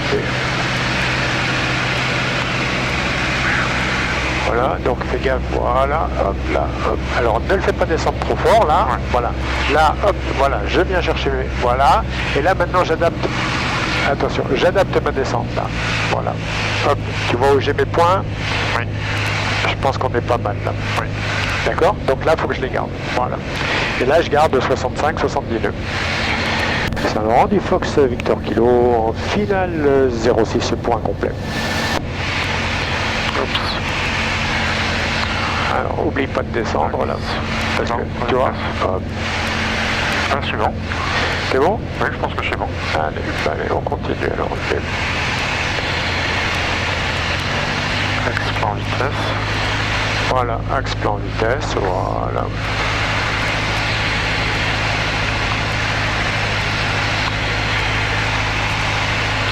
Voilà, donc fais gaffe, voilà, hop, là, hop. Alors ne le fais pas descendre trop fort, là, voilà. Là, hop, voilà, je viens chercher, voilà. Et là maintenant j'adapte, attention, j'adapte ma descente, là. Voilà, hop, tu vois où j'ai mes points?
Oui.
Je pense qu'on est pas mal, là.
Oui.
D'accord? Donc là, il faut que je les garde, voilà. Et là, je garde 65-70 nœuds. Saint-Laurent du Fox Victor Kilo en finale 06 pour un complet. Alors, oublie pas de descendre là. Parce que, tu vois,
un suivant.
C'est bon?
Oui, je pense que c'est bon.
Allez, on continue alors. Okay.
Axe plan vitesse.
Voilà, axe plan vitesse, voilà.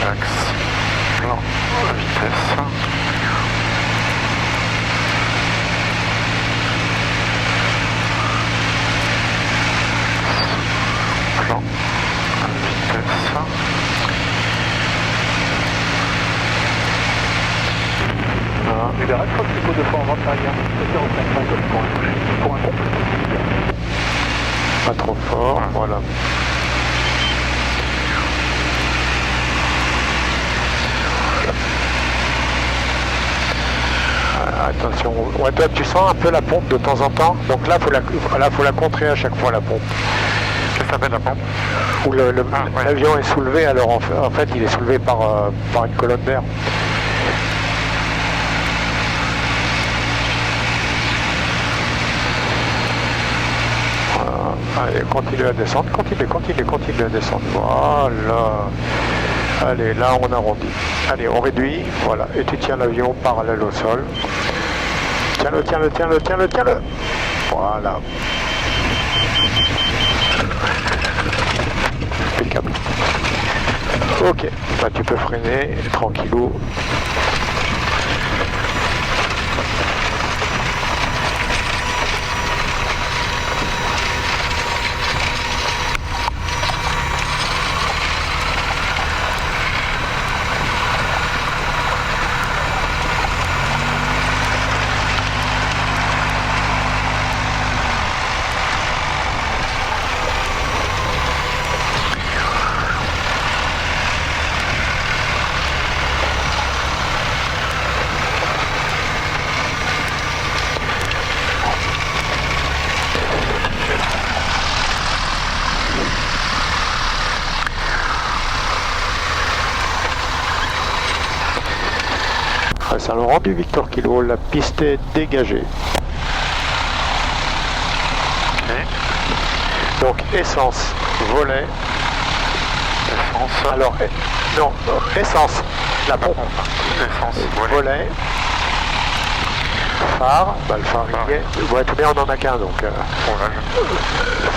Axe plan vitesse. Plan vitesse.
Voilà.
Et arrête pas qu'il faut 2 fois en vente arrière. Pour un compte.
Pas trop fort, voilà. Attention, ouais, toi tu sens un peu la pompe de temps en temps, donc là faut la contrer à chaque fois la pompe.
Qu'est-ce que ça s'appelle la pompe?
Où l'avion est soulevé, alors en fait il est soulevé par une colonne d'air. Voilà. Allez, continue à descendre, continue à descendre, voilà. Allez, là on arrondit. Allez, on réduit, voilà, et tu tiens l'avion parallèle au sol. Tiens-le. Voilà. Impeccable. Ok, bah, tu peux freiner, tranquillou. Saint-Laurent du Victor Kilo, la piste est dégagée.
Okay.
Donc essence, volet.
Essence.
Alors, non, essence, la pompe.
Essence,
volet. Phare, bah, le phare il y est. Ouais, tout bien, on en a qu'un donc.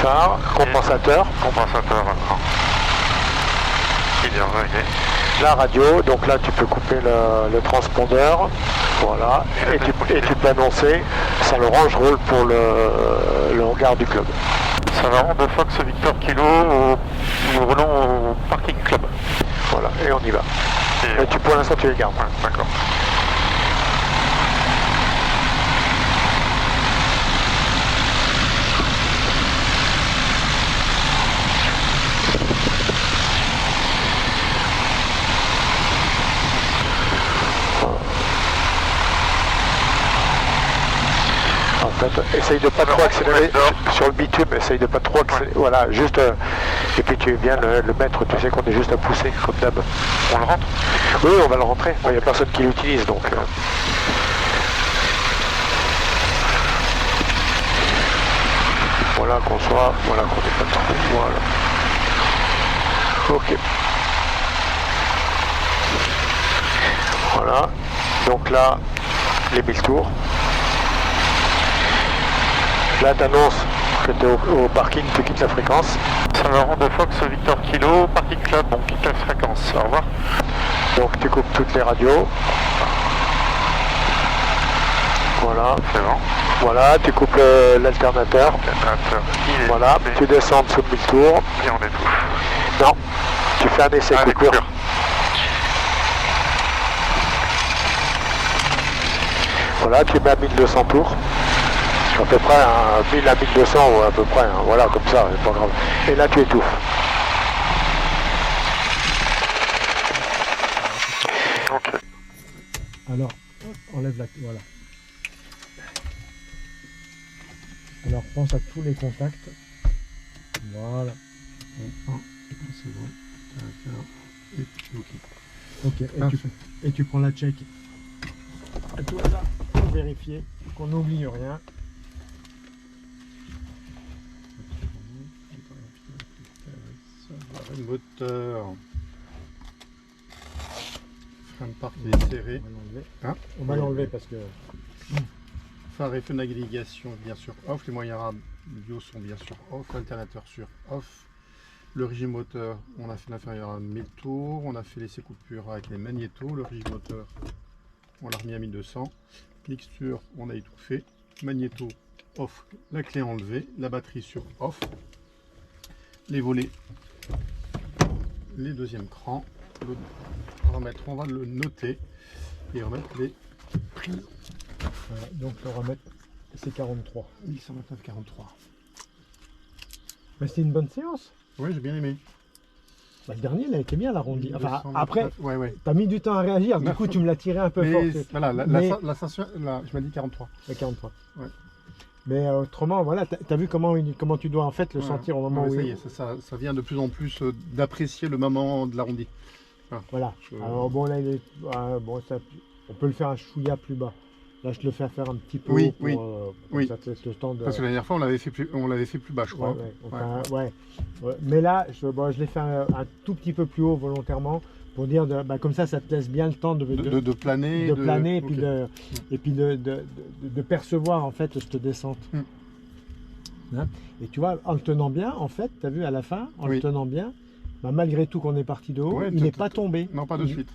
Phare, compensateur.
Compensateur. Il est revenu.
La radio, donc là tu peux couper le transpondeur, voilà, et tu peux annoncer Saint-Laurent, je roule pour le hangar du club.
Saint-Laurent de Fox Victor Kilo, nous roulons au parking club.
Voilà, et on y va. Et pour l'instant tu les gardes.
Ouais, d'accord.
Essaye de pas trop accélérer sur le bitume, essaye de pas trop accélérer. Voilà, juste. Et puis tu viens le mettre, tu sais qu'on est juste à pousser, comme d'hab.
On le rentre?
Oui, on va le rentrer. Il n'y a personne qui l'utilise donc. Voilà qu'on soit. Voilà qu'on n'est pas trop. Voilà. Ok. Voilà. Donc là, les 1000 tours. Là, t'annonces que tu es au parking, tu quittes la fréquence.
Saint-Laurent de Fox, Victor Kilo, Parking Club, on quitte la fréquence. Au revoir.
Donc tu coupes toutes les radios. Voilà.
C'est bon.
Voilà, tu coupes l'alternateur. Voilà, tu descends sous 1000 tours.
Et on étouffe.
Non, tu fais un essai coupure. Voilà, tu mets à 1200 tours. À peu près 1000 à 1200 ou à peu près, hein, voilà, comme ça, c'est pas grave. Et là tu étouffes.
Ok.
Alors, enlève la... Voilà. Alors, pense à tous les contacts. Voilà.
C'est bon. Et puis, ok.
Ok, et tu prends la check à tout hasard pour vérifier qu'on n'oublie rien.
Moteur. Frein de parc est serré.
On va l'enlever parce que...
Phare et feu de navigation bien sûr off. Les moyens radio sont bien sûr off. Alternateur sur off. Le régime moteur, on a fait l'inférieur à 1000 tours. On a fait l'essai coupure avec les magnétos. Le régime moteur, on l'a remis à 1200. Mixture, on a étouffé. Magnéto off. La clé enlevée. La batterie sur off. Les volets. Les deuxièmes crans, on va le noter et remettre les prises.
Voilà, donc le remettre, c'est 43.
1129,43.
Mais c'était une bonne séance.
Oui, j'ai bien aimé.
Bah, le dernier, il a été bien l'arrondi. Enfin,
229,
après,
ouais.
tu as mis du temps à réagir, du coup tu me l'as tiré un peu
Mais
fort.
voilà, la sensation, je m'ai dit 43.
La 43.
Ouais.
Mais autrement, voilà, tu as vu comment tu dois en fait le sentir au moment où
ça y est, ça vient de plus en plus d'apprécier le moment de l'arrondi.
Voilà. Alors bon, là, on peut le faire un chouïa plus bas. Là, je te le fais faire un petit peu haut pour ça te laisse le temps de...
Parce que la dernière fois, on l'avait fait plus bas, je crois.
Ouais. Mais là, je l'ai fait un tout petit peu plus haut volontairement pour dire, comme ça te laisse bien le temps de planer, et puis de percevoir en fait cette descente. Hein, et tu vois, en le tenant bien, en fait, tu as vu à la fin, en le tenant bien, malgré tout qu'on est parti de haut, il n'est pas tombé.
Non, pas de suite.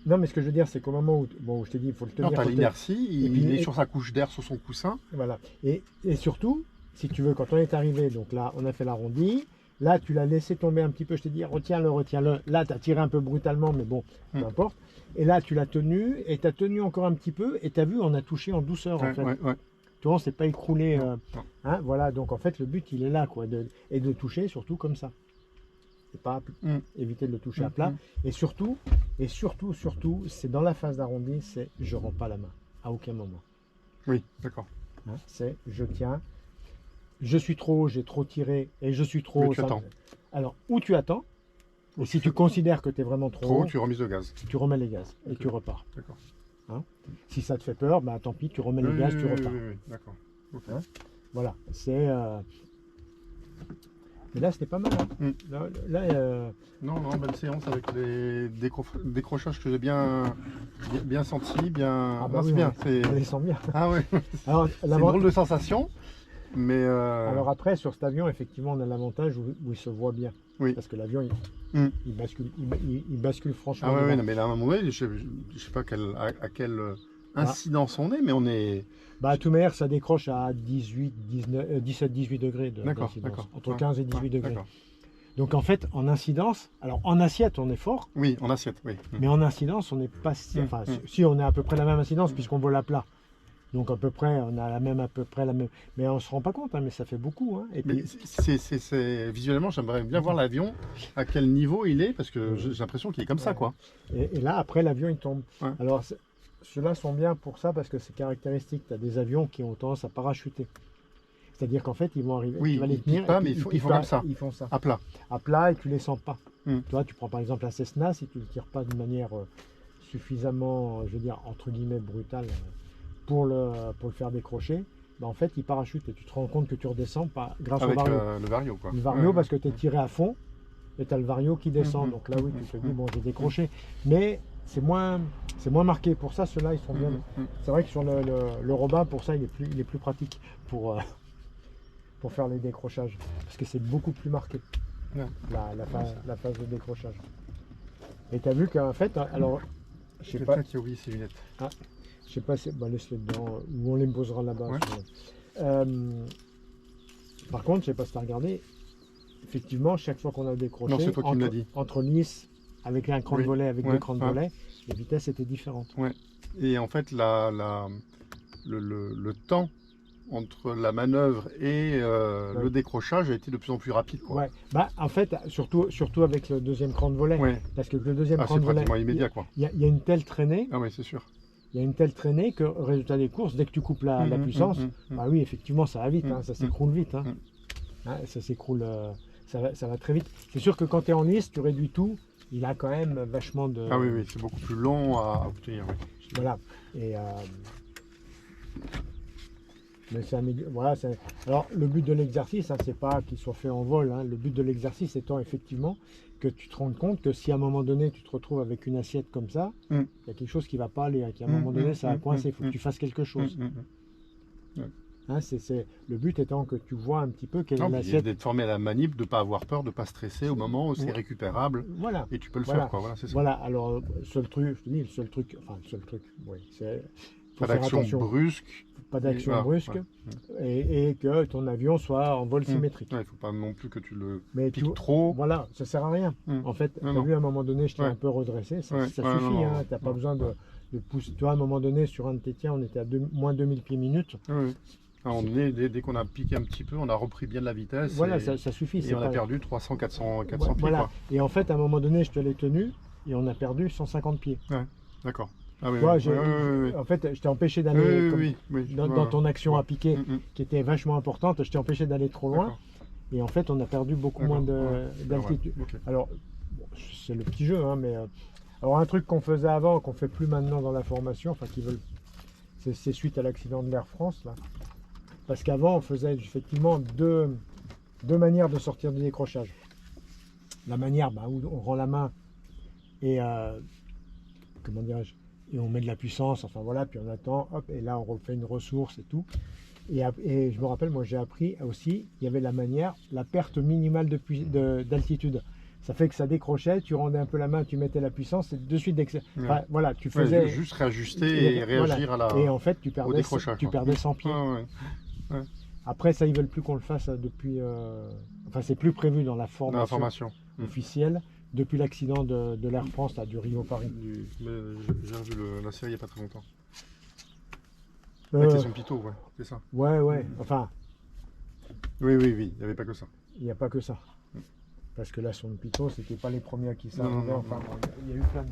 Non, mais ce que je veux dire, c'est qu'au moment où je t'ai dit, il faut le tenir.
Non, tu as l'inertie, il est sur sa couche d'air, sur son coussin.
Voilà. Et surtout, si tu veux, quand on est arrivé, donc là, on a fait l'arrondi. Là, tu l'as laissé tomber un petit peu. Je t'ai dit, retiens-le. Là, tu as tiré un peu brutalement, mais bon, peu importe. Et là, tu l'as tenu, et tu as tenu encore un petit peu, et tu as vu, on a touché en douceur, en fait. Tu vois, on s'est pas écroulé. Hein, voilà, donc en fait, le but, il est là, quoi. Et de toucher, surtout comme ça. C'est pas éviter de le toucher à plat. Et surtout, c'est dans la phase d'arrondi, c'est je rends pas la main. À aucun moment.
Oui, d'accord.
Hein, c'est je tiens. Je suis trop haut, j'ai trop tiré et je suis trop haut. Alors, où tu attends, et si tu considères que tu es vraiment trop haut,
tu remises le gaz.
Tu remets les gaz et tu repars.
D'accord.
Hein, si ça te fait peur, tant pis, tu remets les gaz, tu repars.
Oui, d'accord. Okay.
Hein, voilà, c'est... Mais là, c'était pas mal. Hein.
Non, belle séance avec les décrochages que j'ai bien sentis.
C'est bien. On les sent bien.
Ah ouais. C'est une drôle de sensation. Mais
alors après, sur cet avion, effectivement, on a l'avantage où il se voit bien. Oui. Parce que l'avion, il bascule franchement.
Ah ouais, mais là, à un moment donné, je sais pas à quelle incidence on est, mais on est...
À tout manière, ça décroche à 17-18 degrés d'incidence. Entre 15 et 18 degrés. Donc en fait, en incidence, alors en assiette, on est fort.
Oui, en assiette, oui.
Mais en incidence, on n'est pas si... Enfin, si on est à peu près la même incidence, puisqu'on vole à plat. Donc à peu près, on a à peu près la même... Mais on ne se rend pas compte, mais ça fait beaucoup. Hein. Et puis...
Visuellement, j'aimerais bien voir l'avion, à quel niveau il est, parce que j'ai l'impression qu'il est comme ça, quoi.
Et là, après, l'avion, il tombe. Ouais. Alors, ceux-là sont bien pour ça parce que c'est caractéristique. Tu as des avions qui ont tendance à parachuter. C'est-à-dire qu'en fait, ils vont arriver,
Oui,
tu vas les
ils
tenir,
piquent pas,
et
mais
puis
ils
piquent
font
pas,
comme ça.
Ils font ça.
À plat.
À plat et tu les sens pas.
Mm.
Tu vois, tu prends par exemple un Cessna, si tu ne le tires pas d'une manière suffisamment, je veux dire, entre guillemets, brutale pour le faire décrocher, bah, en fait, il parachute et tu te rends compte que tu redescends pas grâce
Avec
au vario.
le vario, quoi.
Le vario
Ouais,
parce que tu es tiré à fond et tu as le vario qui descend.
Mhm.
Donc là, oui, tu te dis, bon, j'ai décroché. Mais c'est moins marqué. Pour ça, ceux-là, ils sont bien. C'est vrai que sur le Robin, pour ça, il est plus pratique pour faire les décrochages. Parce que c'est beaucoup plus marqué,
Ouais.
la phase de décrochage. Et tu as vu qu'en fait, alors, je sais pas,
Quelqu'un qui a oublié ses lunettes.
je sais pas, bah, laisse-les dedans, ou on les posera là-bas.
Ouais.
Par contre, je sais pas si tu as regardé, effectivement, chaque fois qu'on a décroché,
Non, c'est toi qui me l'as dit.
entre Nice, avec un cran de
Oui.
volet, avec
Ouais,
deux crans de
ouais.
volet, les vitesses étaient différentes.
Et en fait, le temps entre la manœuvre et
Ouais.
le décrochage a été de plus en plus rapide, quoi.
Ouais. Bah, en fait, surtout avec le deuxième cran de volet,
Ouais.
parce que le deuxième
Ah,
cran
c'est
de volet,
pratiquement immédiat, quoi.
il y a une telle traînée,
Ah oui, c'est sûr.
il y a une telle traînée que, résultat des courses, dès que tu coupes la puissance, bah oui, effectivement, ça va vite, hein, ça s'écroule vite. Hein. Hein, ça s'écroule, ça va très vite. C'est sûr que quand tu es en lisse, tu réduis tout, il a quand même vachement de...
Ah oui, oui, c'est beaucoup plus long à obtenir. Oui.
Voilà. Et, mais voilà, alors, le but de l'exercice, hein, c'est pas qu'il soit fait en vol. Hein. Le but de l'exercice étant effectivement que tu te rendes compte que si à un moment donné, tu te retrouves avec une assiette comme ça, il y a quelque chose qui va pas aller. Hein, qu'à un moment donné, ça va coincer. Il faut que tu fasses quelque chose. Hein, le but étant que tu vois un petit peu quelle est l'assiette.
D'être formé à la manip, de ne pas avoir peur, de ne pas stresser au moment où c'est récupérable.
Voilà.
Et tu peux le
Voilà.
faire, quoi. Voilà, c'est ça.
Voilà, alors, seul truc, je te dis, le seul truc, oui, c'est... faut
Pas
faire
d'action
attention.
brusque.
Pas d'action
Voilà,
brusque, et que ton avion soit en vol symétrique.
Il ne faut pas non plus que tu le
Mais
piques trop.
Voilà, ça sert à rien. En fait, tu as vu à un moment donné, je t'ai un peu redressé, ça suffit, hein, tu n'as pas besoin de pousser. Tu vois, à un moment donné, sur un de tes tiens, on était à moins 2000 pieds minute.
À un moment donné, dès qu'on a piqué un petit peu, on a repris bien de la vitesse.
Voilà,
et
ça suffit.
Et on a perdu 300, 400 pieds.
Voilà.
Quoi.
Et en fait, à un moment donné, je te l'ai tenu et on a perdu 150 pieds.
D'accord. Ah oui,
Toi,
oui.
En fait, je t'ai empêché d'aller dans ton action à piquer, qui était vachement importante. Je t'ai empêché d'aller trop loin. Et en fait, on a perdu beaucoup moins d'altitude.
Okay.
Alors, bon, c'est le petit jeu, hein, mais... alors, un truc qu'on faisait avant, qu'on fait plus maintenant dans la formation, enfin, c'est suite à l'accident de l'Air France, là. Parce qu'avant, on faisait effectivement deux manières de sortir du décrochage. La manière où on rend la main et... comment dirais-je, et on met de la puissance, enfin voilà, puis on attend, hop, et là on refait une ressource et tout. Et je me rappelle, moi j'ai appris aussi, il y avait la manière, la perte minimale d'altitude. Ça fait que ça décrochait, tu rendais un peu la main, tu mettais la puissance, et de suite, enfin, voilà, tu faisais...
juste réajuster et réagir à la...
Et en fait, tu perdais 100 pieds. Après, ça, ils veulent plus qu'on le fasse depuis... Enfin, c'est plus prévu dans la formation officielle. Depuis l'accident de l'Air France, là, du Rio-Paris.
J'ai revu la série il n'y a pas très longtemps. Avec les sons Pitot, c'est ça.
Ouais, enfin...
Oui, il n'y avait pas que ça.
Il n'y a pas que ça. Parce que là, son Pitot, c'était pas les premiers à qui ça
Non,
arrivait.
non,
Enfin, il y a eu plein de...